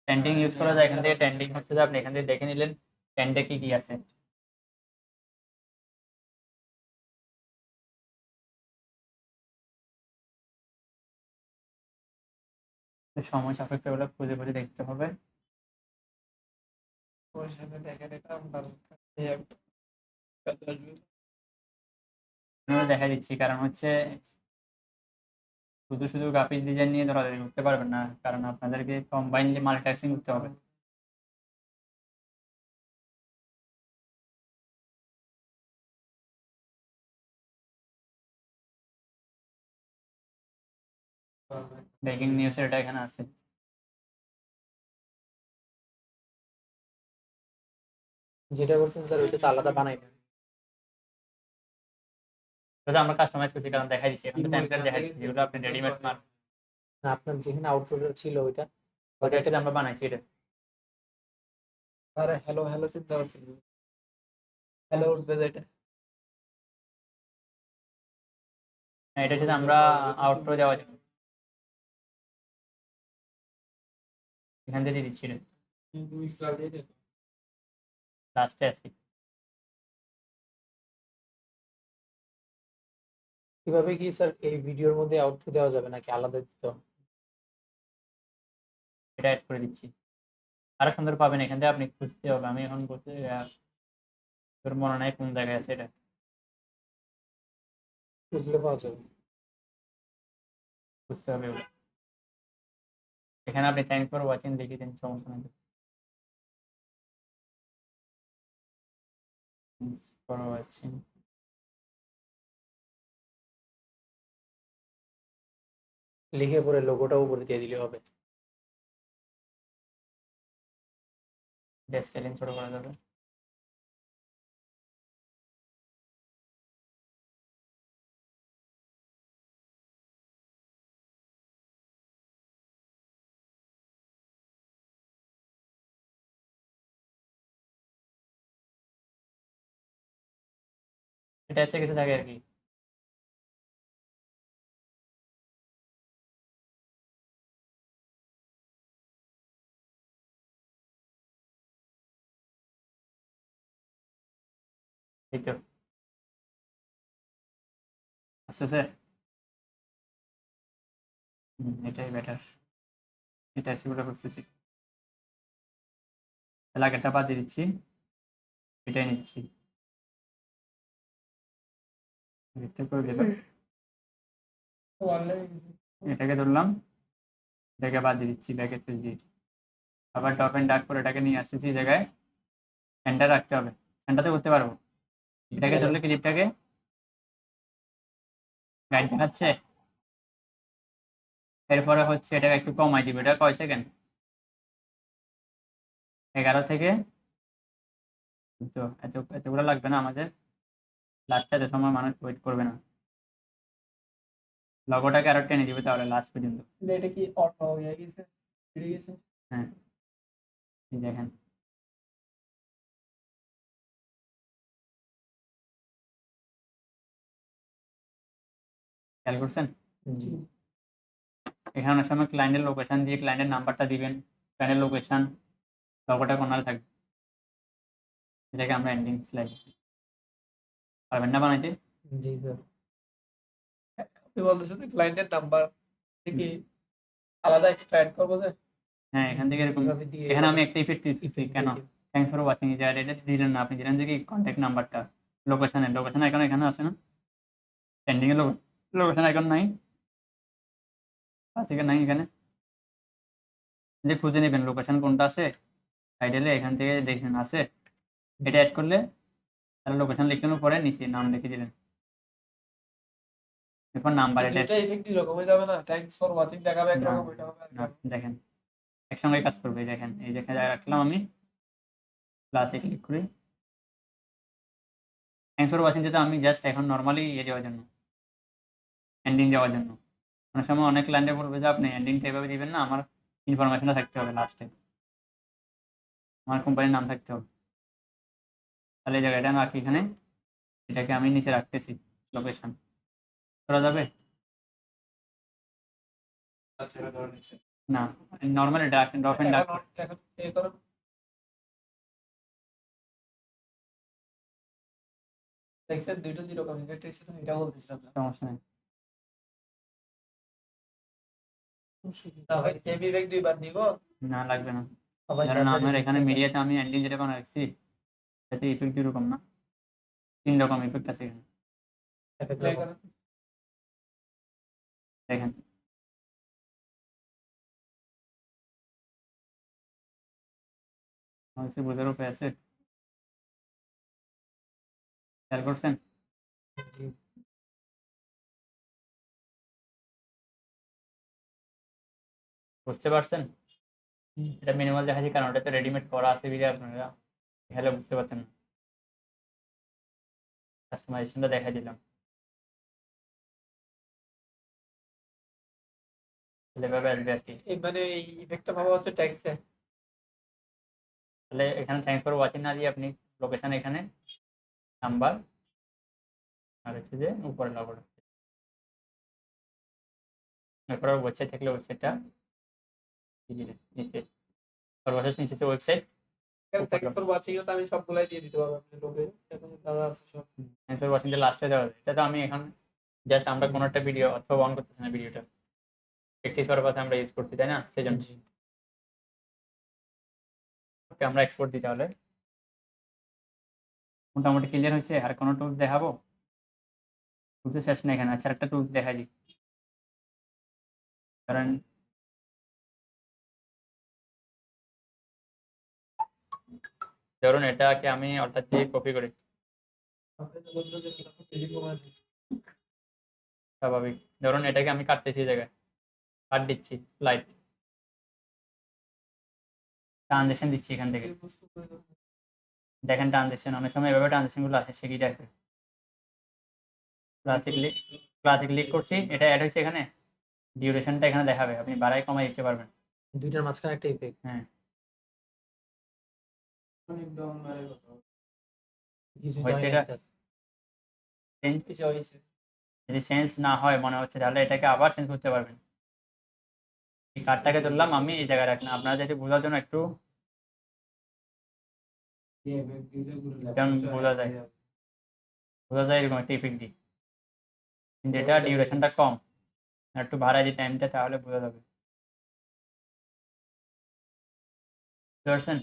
ট্রেন্ডিং ইউজ করা যায়, এখান থেকে ট্রেন্ডিং হচ্ছে যে আপনি এখান থেকে দেখে নিলেন ট্রেন্ডে কি কি আছে। তো সময় সাপেক্ষ এগুলো খুঁজে খুঁজে দেখতে হবে। ওর সাথে দেখেন এটা আপনার এই একটা কাজ আসবে। আমি দেখা দিচ্ছি, কারণ হচ্ছে শুধু শুধু গ্রাফিক্স ডিজাইন নিয়ে ধরাধরি করতে পারবেন না, কারণ আপনাদেরকে কম্বাইনলি মাল্টিটাস্কিং করতে হবে। ব্রেকিং নিউজের এটা এখানে আছে। যেটা করছেন স্যার ওইটা তো আলাদা বানাই না। ওটা আমরা কাস্টমাইজ করছি, কারণ দেখাই দিচ্ছি এখন তো টেমপ্লেট দেখাই দিচ্ছি, যেগুলো আপনি রেডিমেড মাল না, আপনার যেখানে আউটপুট ছিল ওইটা ওটা হচ্ছে আমরা বানাইছি এটা। আরে হ্যালো হ্যালো চিন্তা করছি, হ্যালো উঠবে যেটা হ্যাঁ, এটা হচ্ছে আমরা আউটপুট দেওয়া যাবে, এখান থেকে দিয়ে দিচ্ছি এটা লাস্টে আসি। কিভাবে কি স্যার এই ভিডিওর মধ্যে আউটপুট দেওয়া যাবে নাকি আলাদা দিতে হবে? এটা অ্যাড করে দিচ্ছি, আরো সুন্দর পাবেন। এখান থেকে আপনি খুঁজতে হবে, আমি এখন বলতে তোর মনে নাই কোন জায়গায় আছে, এটা বুঝলে পাওয়া যাবে। বুঝতে হবে ওটা। এখানে আপনি থ্যাংকস ফর ওয়াচিং লিখে দিন, সমস্যা নেই। থ্যাংকস ফর ওয়াচিং, লিখে পরে লোগোটাও উপরে দিয়ে দিলে হবে। স্কেলিং ছোট করা যাবে। এটা হচ্ছে কিছু থাকে আর কি। এই তো আস্তে আস্তে এটাই বেটার, এটা সেগুলো করতেছি। তাহলে আগেরটা বাদ দিয়ে দিচ্ছি, এটাই নিচ্ছি, এটা করে দিলাম, এটাকে ধরলাম, এটাকে বাদ দিয়ে দিচ্ছি, ব্যাকে তুলে দিয়ে আবার টপ এন্ড ডাক করে এটাকে নিয়ে আসতেছি এই জায়গায়, সেন্টার রাখতে হবে, সেন্টারতে করতে পারবো। এটাকে ধরলে ক্লিপটাকে গাইড দেখাচ্ছে, এরপরে হচ্ছে এটাকে একটু কমাই দিবে, এটা কয় সেকেন্ড, 11 থেকে, তো এতগুলো লাগবে না আমাদের, লাস্টে এত সময় মানুষ ওয়েট করবে না। লগোটাকে আরো টেনে দিবে তাহলে লাস্ট পর্যন্ত। এটা কি অটো হয়ে গেছে, ফিরে গেছে? হ্যাঁ, এই দেখেন খেয়াল করছেন, জি। এখানে অনেক সময় ক্লায়েন্টের লোকেশন দিয়ে ক্লায়েন্টের নাম্বারটা দিবেন, ক্লায়েন্টের লোকেশন, লগোটা কোনারে থাকবে, এটাকে আমরা এন্ডিং স্লাইড পারবেন না বানাইতে। জি স্যার। আপনি বলতেছেন ক্লায়েন্টের নাম্বার থেকে আলাদা এক্সট্রাক্ট করবো যে? হ্যাঁ, এখান থেকে এরকম, কিভাবে দিয়ে এখানে আমি একটা ইফেক্ট দিচ্ছি, effect কেন দিয়ে- থ্যাংকস ফর ওয়াচিং, এটা দিলেন না, আপনি দিলেন যে কি কন্ট্যাক্ট নাম্বারটা, লোকেশন আইকন এখানে আছে না, পেন্ডিং এর লোকেশন আইকন নাই, আছে কি নাই, এখানে যে খুঁজে নেবেন লোকেশন কোনটা আছে, আইডিয়ালে এখান থেকে দেখছেন আছে, এটা অ্যাড করলে তাহলে লোকেশন লিখানোর পরে নিচে নাম লিখে দিলেন, এরপর নাম্বার এটা দুইটা ইফেক্ট এরকম হয়ে যাবে না? থ্যাঙ্কস ফর ওয়াচিং দেখাবে না, একরকম, ওইটা হবে না, একরকম। দেখেন একসঙ্গে কাজ করবে, দেখেন এই দেখে রাখলাম আমি, প্লাসে ক্লিক করি, থ্যাংকস ফর ওয়াচিং যেটা আমি জাস্ট এখন নর্মালি ইয়ে দেওয়ার জন্য, এন্ডিং দেওয়ার জন্য। অনেক সময় অনেক ক্লায়েন্টে বলবে যে আপনি এন্ডিংটা এভাবে দিবেন না, আমার ইনফরমেশনটা থাকতে হবে লাস্টে, আমার কোম্পানির নাম থাকতে হবে, তাহলে এই জায়গাটা আমি রাখি এখানে, এটাকে আমি নিচে রাখতেছি লোকেশন, করা যাবে ছেড়ে ধরে নিচ্ছে। না, নর্মালি ড্রপ এন্ড ডাক এখন এখন এ করুন, দেখছেন দুইটা যেরকম ইফেক্ট হয়েছে, এটা বলতেছিলাম না। সমস্যা নেই। তাহলে এবি ব্যাগ দুইবার দিব। না লাগবে না, আবার কারণ চার্জার আমার এখানে মিডিয়াতে আমি এন্ডিং যেটা বানা রাখছি তাতে ইফেক্ট দুরকম না, 3 রকম ইফেক্ট আছে এখানে। প্লে করেন। দেখেন হচ্ছে বোঝার উপায় আছে, খেয়াল করছেন? বুঝতে পারছেন? এটা মিনিমাল দেখাচ্ছি কারণ ওটা তো রেডিমেড করা আছে বিধে আপনারা হ্যালো বুঝতে পারছেন না। কাস্টমাইজেশনটা দেখাই দিলাম, এভাবে আসবে আর কি। মানে এই ইফেক্টটা পাওয়া হচ্ছে ট্যাক্সে। তাহলে এখানে থ্যাংকস ফর ওয়াচিং না দিয়ে আপনি লোকেশন এখানে নাম্বার আর হচ্ছে যে উপরে লগো এরপর ওয়েবসাইট থাকলে ওয়েবসাইটটা নিচে সর্বশেষ নিচে ওয়েবসাইট থ্যাংকস ফর ওয়াচিং এটা আমি সবগুলাই দিয়ে দিতে পারবো আপনি লোকে এখন দাদা আছে সব। থ্যাংকস ফর ওয়াচিং লাস্টে দেওয়া যায়। এটা তো আমি এখন জাস্ট আমরা কোনো একটা ভিডিও অথবা অন করতেছি না, ভিডিওটা প্র্যাকটিস পারপাসে আমরা ইউজ করছি তাই না, সেই জন্য ওকে আমরা এক্সপোর্ট দিই। তাহলে মোটামুটি ক্লিয়ার হয়েছে। আর কোনো টুলস দেখাবো? টুলসের শেষ না এখানে। আচ্ছা একটা টুলস দেখা দিই, কারণ ধরুন এটাকে আমি অর্থাৎ দিয়ে কপি করি, স্বাভাবিক। ধরুন এটাকে আমি কাটতেছি এই জায়গায়, কাট দিচ্ছি, লাইট ট্রানজেকশন দিচ্ছি এখান থেকে। দেখেন ট্রানজেকশন অনেক সময় এভাবে ট্রানজেকশনগুলো আসে, সে কি দেখে ক্লাসে ক্লিক করছি, এটা অ্যাড হয়েছে এখানে, ডিউরেশনটা এখানে দেখাবে, আপনি বাড়াই কমাই দিতে পারবেন। দুইটার মাঝখানে একটা ইফেক্ট। হ্যাঁ কিছু হয়েছে জানি এটা? স্যার। চেঞ্জ কিছু হয়েছে। যদি চেঞ্জ না হয় মনে হচ্ছে তাহলে এটাকে আবার চেঞ্জ করতে পারবেন। এই কার্ডটাকে ধরলাম আমি এই জায়গায় রাখলাম, আপনারা যদি বোঝার জন্য একটু কেমন বোঝা যায়, এরকম একটা ইফেক্ট দিই, কিন্তু এটা ডিউরেশনটা কম, আর একটু বাড়াই দিই টাইমটা, তাহলে বোঝা যাবে। বুঝতে পারছেন?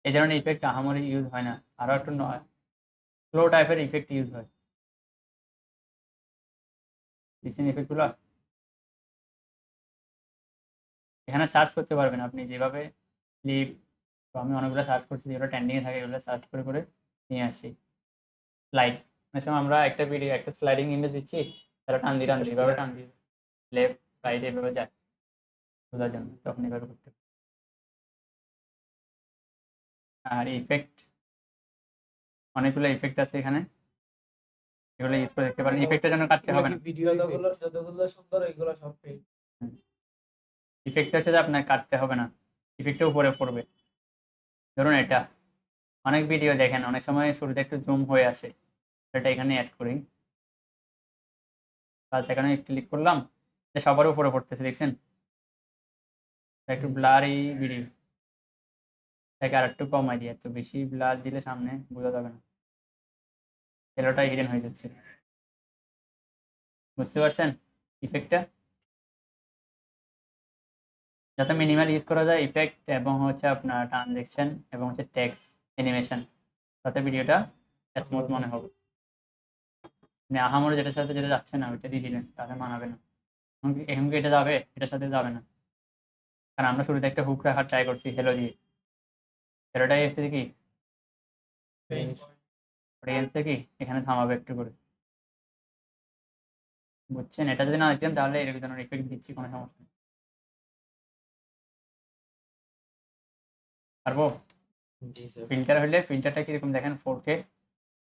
এই ধরনের ইফেক্ট আহামরি ইউজ হয় না, আরও একটু স্লো টাইপের ইফেক্ট ইউজ হয়। দিচ্ছেন ইফেক্টগুলো এখানে সার্চ করতে পারবেন আপনি যেভাবে ক্লিপ, আমি অনেকগুলো সার্চ করছি যেগুলো ট্রেন্ডিংয়ে থাকে, এগুলো সার্চ করে করে নিয়ে আসি। স্লাইড অনেক সময় আমরা একটা ভিডিও একটা স্লাইডিং ইমেজ দিচ্ছি, তাহলে টান দিয়ে এভাবে টান দিয়ে লেফট রাইট এভাবে যায় বোঝার জন্য, তখন এভাবে করতে হবে। আর ইফেক্ট অনেকগুলো ইফেক্ট আছে এখানে, এগুলো ইউজ করে দেখতে পারেন। ইফেক্টের জন্য কাটতে হবে না, ভিডিও যতগুলো সুন্দর এগুলো সব পেয়ে। ইফেক্ট হচ্ছে যে আপনার কাটতে হবে না, ইফেক্টটা উপরে পড়বে। ধরুন এটা অনেক ভিডিও দেখেন অনেক সময় শুরুতে একটু জুম হয়ে আসে, এটা এখানে অ্যাড করি, প্লাস এখানে ক্লিক করলাম, এটা সবার উপরে পড়তেছে দেখছেন, একটু ব্লারি ভিডিও, এটাকে আর একটু কমাই দিয়ে, এত বেশি ব্লার দিলে সামনে বোঝা যাবে না, এলোটা হিডেন হয়ে যাচ্ছে। বুঝতে পারছেন ইফেক্টটা? যাতে মিনিমাল ইউজ করা যায় ইফেক্ট এবং হচ্ছে আপনার ট্রানজেকশন এবং হচ্ছে টেক্সট অ্যানিমেশন, তাতে ভিডিওটা স্মুথ মনে হবে। মানে আহামরি যেটার সাথে যেটা যাচ্ছে না ওইটা দিয়ে দিলেন, তাতে মানাবে না। এখন কি এটা যাবে? এটার সাথে যাবে না, কারণ আমরা শুরুতে একটা হুক রাখার ট্রাই করছি হেলো দিয়ে, হেলোটাই হচ্ছে কি অডিয়েন্সে কি এখানে থামাবে একটু করে। বুঝছেন? এটা যদি না দিতেন তাহলে এরকম ধরনের ইফেক্ট দিচ্ছি, কোনো সমস্যা নেই। পারবো? জি স্যার। ফিল্টার হলে ফিল্টারটা কিরকম দেখেন 4K,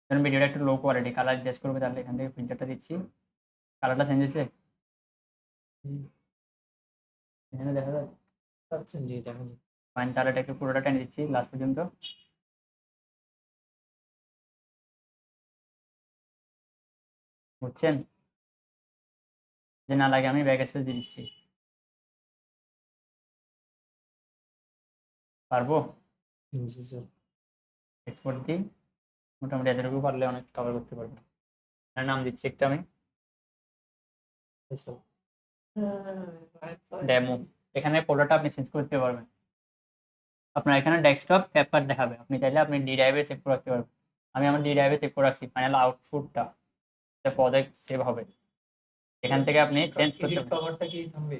ধরুন ভিডিওটা একটু লো কোয়ালিটি, কালার অ্যাডজাস্ট করবে, তাহলে এখান থেকে ফিল্টারটা দিচ্ছি, কালারটা চেঞ্জ হয়েছে এখানে দেখা যায়। আচ্ছা জি দেখা যায়। ফাইন, তাহলে এটাকে পুরোটা টেনে দিচ্ছি লাস্ট পর্যন্ত। বুঝছেন? যে না লাগে আমি ব্যাক স্পেস দিয়ে দিচ্ছি। পারবো? জি স্যার। এক্সপোর্ট দিই, মোটামুটি এতটুকু পারলে অনেক কভার করতে পারবো। নাম দিচ্ছি একটা আমি। স্যার ডেমো, এখানে ফোল্ডারটা আপনি চেঞ্জ করতে পারবেন। আপনার এখানে ডেস্কটপ ক্যাপকাট দেখাবে, আপনি চাইলে আপনি ডি ড্রাইভে সেভ করে রাখতে পারবেন। আমি আমার ডি ড্রাইভে সেভ করে রাখছি, ফাইনাল আউটপুটটা প্রজেক্ট সেভ হবে, এখান থেকে আপনি চেঞ্জ করতে এডিট পারবেন। কভারটা কি থামবে?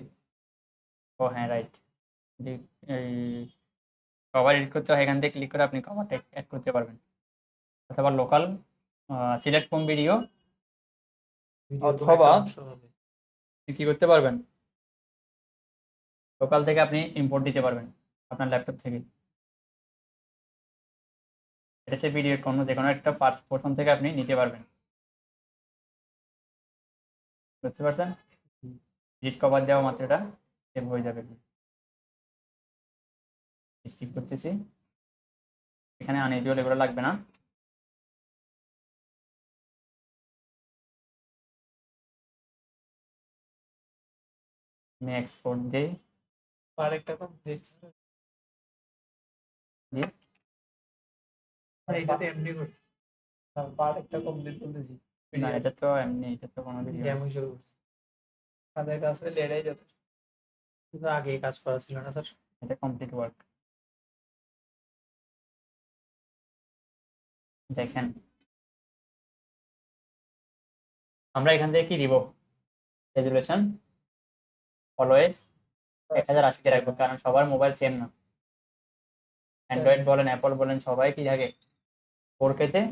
ও হ্যাঁ রাইট, জি, এই কভার এডিট করতে হয়, এখান থেকে ক্লিক করে আপনি কভারটা অ্যাড করতে পারবেন, অথবা লোকাল সিলেক্ট ফ্রম ভিডিও, ভিডিওর কোনো অথবা একটা অংশ হবে। কি করতে পারবেন, লোকাল থেকে আপনি ইম্পোর্ট দিতে পারবেন আপনার ল্যাপটপ থেকে। এটা হচ্ছে ভিডিওর কোনো যে কোনো একটা ফার্স্ট পোর্শন থেকে আপনি নিতে পারবেন, বুঝতে পারছেন? এডিট কভার দেওয়া মাত্র এটা সেভ হয়ে যাবে। স্কিপ করতেছি, এখানে আনইউজুয়াল এগুলো লাগবে না। আমি এক্সপোর্ট দিই, আরেকটা কম দেখছি দিয়ে এটা তো এমনি করছি, পার্ট একটা কমপ্লিট বলতেছি না এটা তো এমনি, এটা তো কোনো ভিডিও ডেমো হিসেবে করছি, তাদের কাছে লেটাই যত কিন্তু আগে এই কাজ করা ছিল না স্যার। এটা কমপ্লিট ওয়ার্ক। দেখেন আমরা এখান থেকে কি দিব, রেজুলেশন অলওয়েজ 1080 রাখবো, কারণ সবার মোবাইল সেম না। অ্যান্ড্রয়েড বলেন অ্যাপল বলেন সবাই কি থাকে 4K-তে,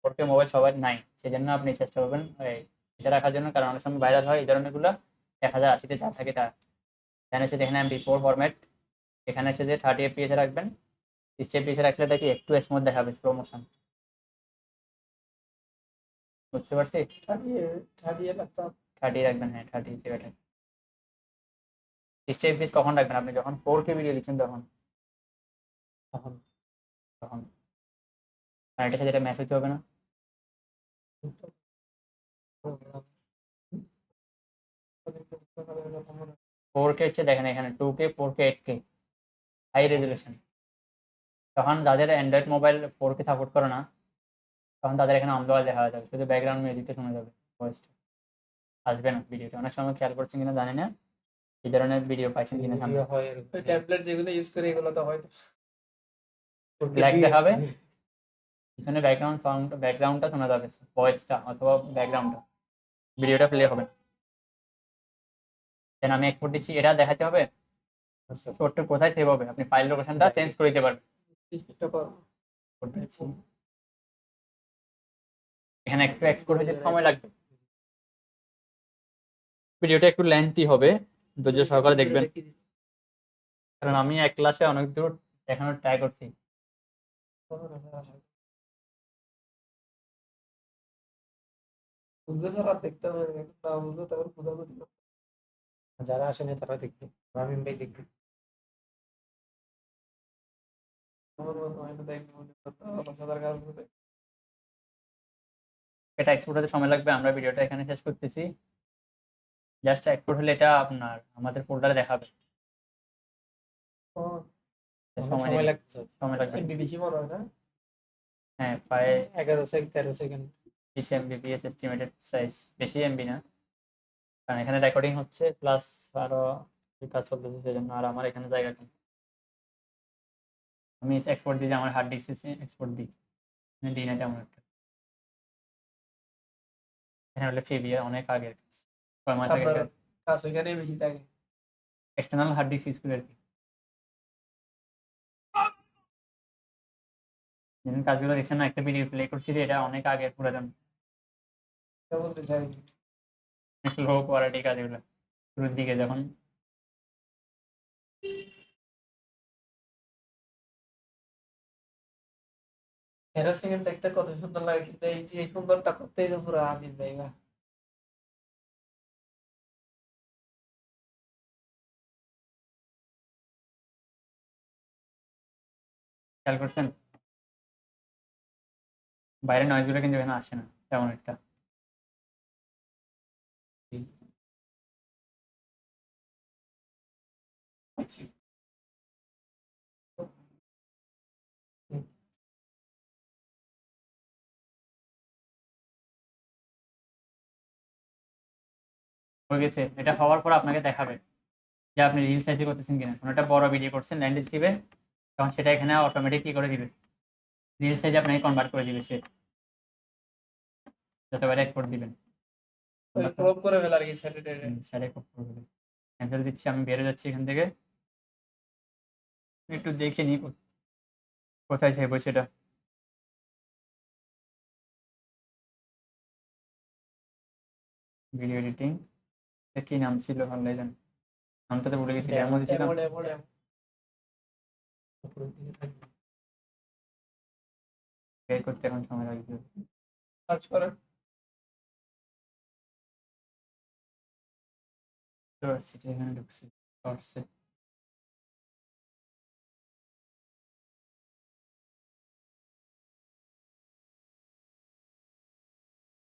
4K মোবাইল সবার নাই, সেই জন্য আপনি চেষ্টা করবেন এটা রাখার জন্য, কারণ অনেক সময় ভাইরাল হয় এই ধরনেরগুলো 1080-তে যা থাকে তা। এখানে হচ্ছে দেখেন MP4 ফরম্যাট, এখানে হচ্ছে যে 30 FPS রাখবেন, 60 FPS রাখলে এটা কি একটু স্মুথ দেখাবে, স্লো মোশন, বুঝতে পারছি? ছাড়িয়ে ছাড়িয়ে লাগতাম 30 রাখবেন, হ্যাঁ 30 জায়গাটা। 60 FPS কখন রাখবেন, আপনি যখন 4K ভিডিও দিচ্ছেন তখন, তখন তখন আর এটার সাথে এটা ম্যাচ হতে হবে না। 4K হচ্ছে দেখেন এখানে 2K 4K 8K high resolution, তখন যাদের অ্যান্ড্রয়েড মোবাইল 4K সাপোর্ট করে না, তখন তাদের এখানে অন্ধকার দেখা যাবে, শুধু ব্যাকগ্রাউন্ড মিউজিকটা শোনা যাবে, ভয়েসটা আসবে না ভিডিওটা। অনেক সময় খেয়াল করছেন কিনা জানি না, এই ধরনের ভিডিও পাইছেন কিনা সামনে, ভিডিও হয় এরকম। ওই ট্যাবলেট যেগুলো ইউজ করে এগুলো তো হয় ব্ল্যাক দেখাবে, পিছনে ব্যাকগ্রাউন্ড সাউন্ড, ব্যাকগ্রাউন্ডটা শোনা যাবে, ভয়েসটা অথবা ব্যাকগ্রাউন্ডটা, ভিডিওটা প্লে হবে। দেন আমি এক্সপোর্ট দিচ্ছি, এটা দেখাতে হবে আচ্ছা, ছোট্ট কোথায় সেভ হবে, আপনি ফাইল লোকেশনটা চেঞ্জ করে দিতে পারবেন। এটা পারবো Export দিচ্ছি। এখানে একটু এক্সপোর্ট হতে সময় লাগবে, ভিডিওটা একটু লেন্থি হবে, ধৈর্য সহকারে দেখবেন, কারণ আমি এক ক্লাসে অনেক দূর দেখানোর ট্রাই করছি। বুঝতে ছাড়া দেখতে হবে, না বুঝতে তারপর বুঝাবুঝি করতে যারা আসেনি তারা দেখবে, রামিম ভাই দেখবে। আমার মতো হয় না, দেখতে মনে করতে হবে সাঁতার কারণে এটা এক্সপোর্ট হতে সময় লাগবে, আমরা ভিডিওটা এখানে শেষ করতেছি। জাস্ট এক্সপোর্ট হলে এটা আপনার আমাদের ফোল্ডারে দেখাবে, অনেক সময় সময় নেবে, লাগছে, সময় লাগবে। এমবি বেশি মনে হয় না হ্যাঁ প্রায় 11 13 সেকেন্ড। 20 MBPS এস্টিমেটেড সাইজ, বেশি এমবি না, কারণ এখানে রেকর্ডিং হচ্ছে প্লাস আরো কাজ চলতেছে সেজন্য, আর আমার এখানে জায়গা কম। আমি এক্সপোর্ট দিই, আমার হার্ড ডিস্কে এক্সপোর্ট দিই, দিই না তেমন একটা। এখানে হলে ফেবিয়া অনেক আগের কাজ, 6 মাস আগের আপনার কাজ, কাজ ওইখানে বেশি থাকে এক্সটার্নাল হার্ড ডিস্ক ইউজ করে আর কি। যেমন কাজগুলো দেখছেন না, একটা ভিডিও প্লে করছি যে এটা অনেক আগের পুরাতন, এটা বলতে চাই লো কোয়ালিটি কাজগুলো, শুরুর দিকে যখন তেরো সেকেন্ড দেখতে কত সুন্দর লাগে, কিন্তু এই যে সুন্দরটা করতেই তো পুরো আদিন জায়গা খেয়াল করছেন, বাইরের নয়েজগুলো কিন্তু এখানে আসে না তেমন একটা। হয়ে গেছে। এটা হওয়ার পর আপনাকে দেখাবে যে আপনি রিল সাইজে করতেছেন কিনা। কোনো একটা বড় ভিডিও করছেন ল্যান্ডস্কেপে, তখন সেটা এখানে অটোমেটিক কি করে দিবে, রিল সাইজে আপনাকে কনভার্ট করে দিবে সে, যতবার এক্সপোর্ট দিবেন। ওই ক্রপ করে ফেলা আর কি স্যাটারডে সাইডে ক্যান্সেল দিচ্ছি, আমি বেরো যাচ্ছি এখান থেকে। একটু দেখে নিই কোথায় যাবো সেটা। ভিডিও এডিটিং কি নাম ছিল ভালো জানি, নামটা তো ভুলে গেছি, ডেমো দিয়েছিলাম। উপরের দিকে থাকবে। বের করতে এখন সময় লাগবে। সার্চ করে ইউনিভার্সিটি এখানে ঢুকছি শর্টসে।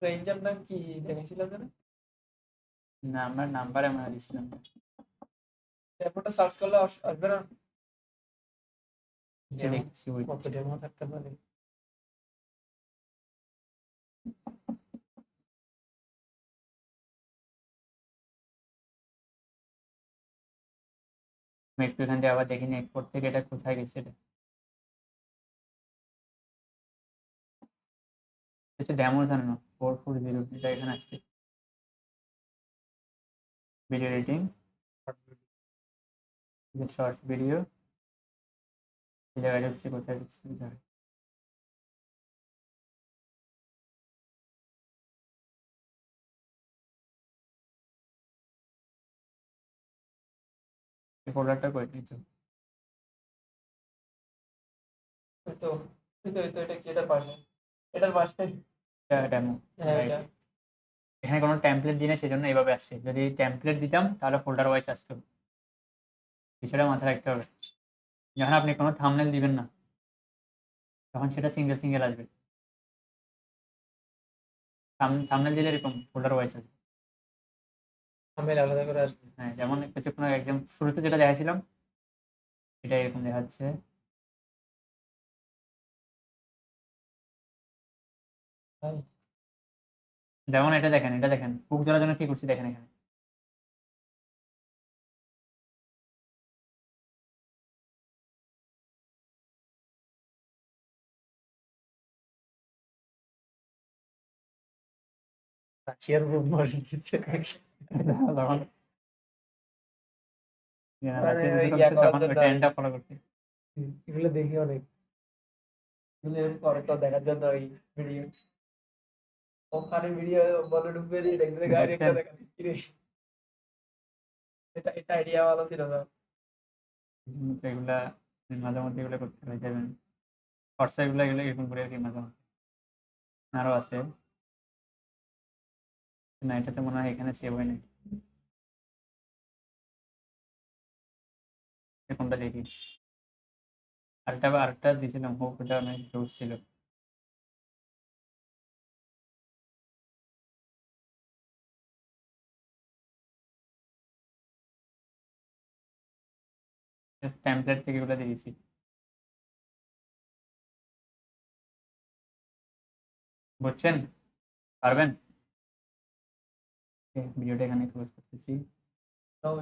রেঞ্জার নাম কি দেখেছিল যেন না আমার নাম্বার আমরা দিয়েছিলাম। এরপরটা সার্চ করলে আসবে না নিচে দেখছি ওই কত ডেমো থাকতে পারে। আমি একটু এখান থেকে আবার দেখিনি এক্সপোর্ট থেকে এটা কোথায় গেছে। এটা ডেমো জানো 440 এটা এখানে আসছে। ভিডিও এডিটিং, শর্টস ভিডিও, এই জায়গায় ঢুকছি কোথায় ঢুকছি এই ফোল্ডারটা করে দিত। ওই তো এটা কি এটার পাশে ডেমো হ্যাঁ এটা এখানে কোনো টেমপ্লেট দিই না, সেজন্য এইভাবে আসছে। যদি টেমপ্লেট দিতাম তাহলে ফোল্ডার ওয়াইজ আসতো। বিষয়টা মাথায় রাখতে হবে, যখন আপনি কোনো থাম্বনেল দিবেন না তখন সেটা সিঙ্গেল সিঙ্গেল আসবে। থাম্বনেল দিলে এরকম ফোল্ডার ওয়াইজ আসবে। আমি আলাদা করে আসবে। হ্যাঁ, যেমন কিছুক্ষণ আগে একদম শুরুতে যেটা দেখাছিলাম এটা এরকম দেখাচ্ছে। ভাই যেমন এটা দেখেন, এটা দেখেন বুক ধরার জন্য কি করছি দেখেন এখানে। রাশিয়ার বোম মারি দিচ্ছে। তখন মানে ওই ইয়া করার তখন ওই জন্য ট্রেন্ডটা ফলো করতে। এগুলো দেখি অনেক। করে তো দেখার জন্য ওই ভিডিও ওখানে ভিডিও বলে ঢুকবে দিয়ে দেখতে গায়ে একটা দেখা রে এটা আইডিয়া ভালো ছিল না তো এগুলা মাঝে মধ্যে এগুলো করতে হয়ে যাবেন। হোয়াটসঅ্যাপ এগুলো এগুলো এরকম করে আর কি মাঝে মধ্যে। আরও আছে না, এটাতে মনে হয় এখানে সেভ হয় নাই। কোনটা দেখি, আরেকটা দিয়েছিলাম হোক, ওটা অনেক জোস ছিল। টেমপ্লেট থেকে এগুলো দিয়েছি। বুঝছেন, পারবেন? ভিডিওটা এখানে ক্লোজ করতেছি। তাও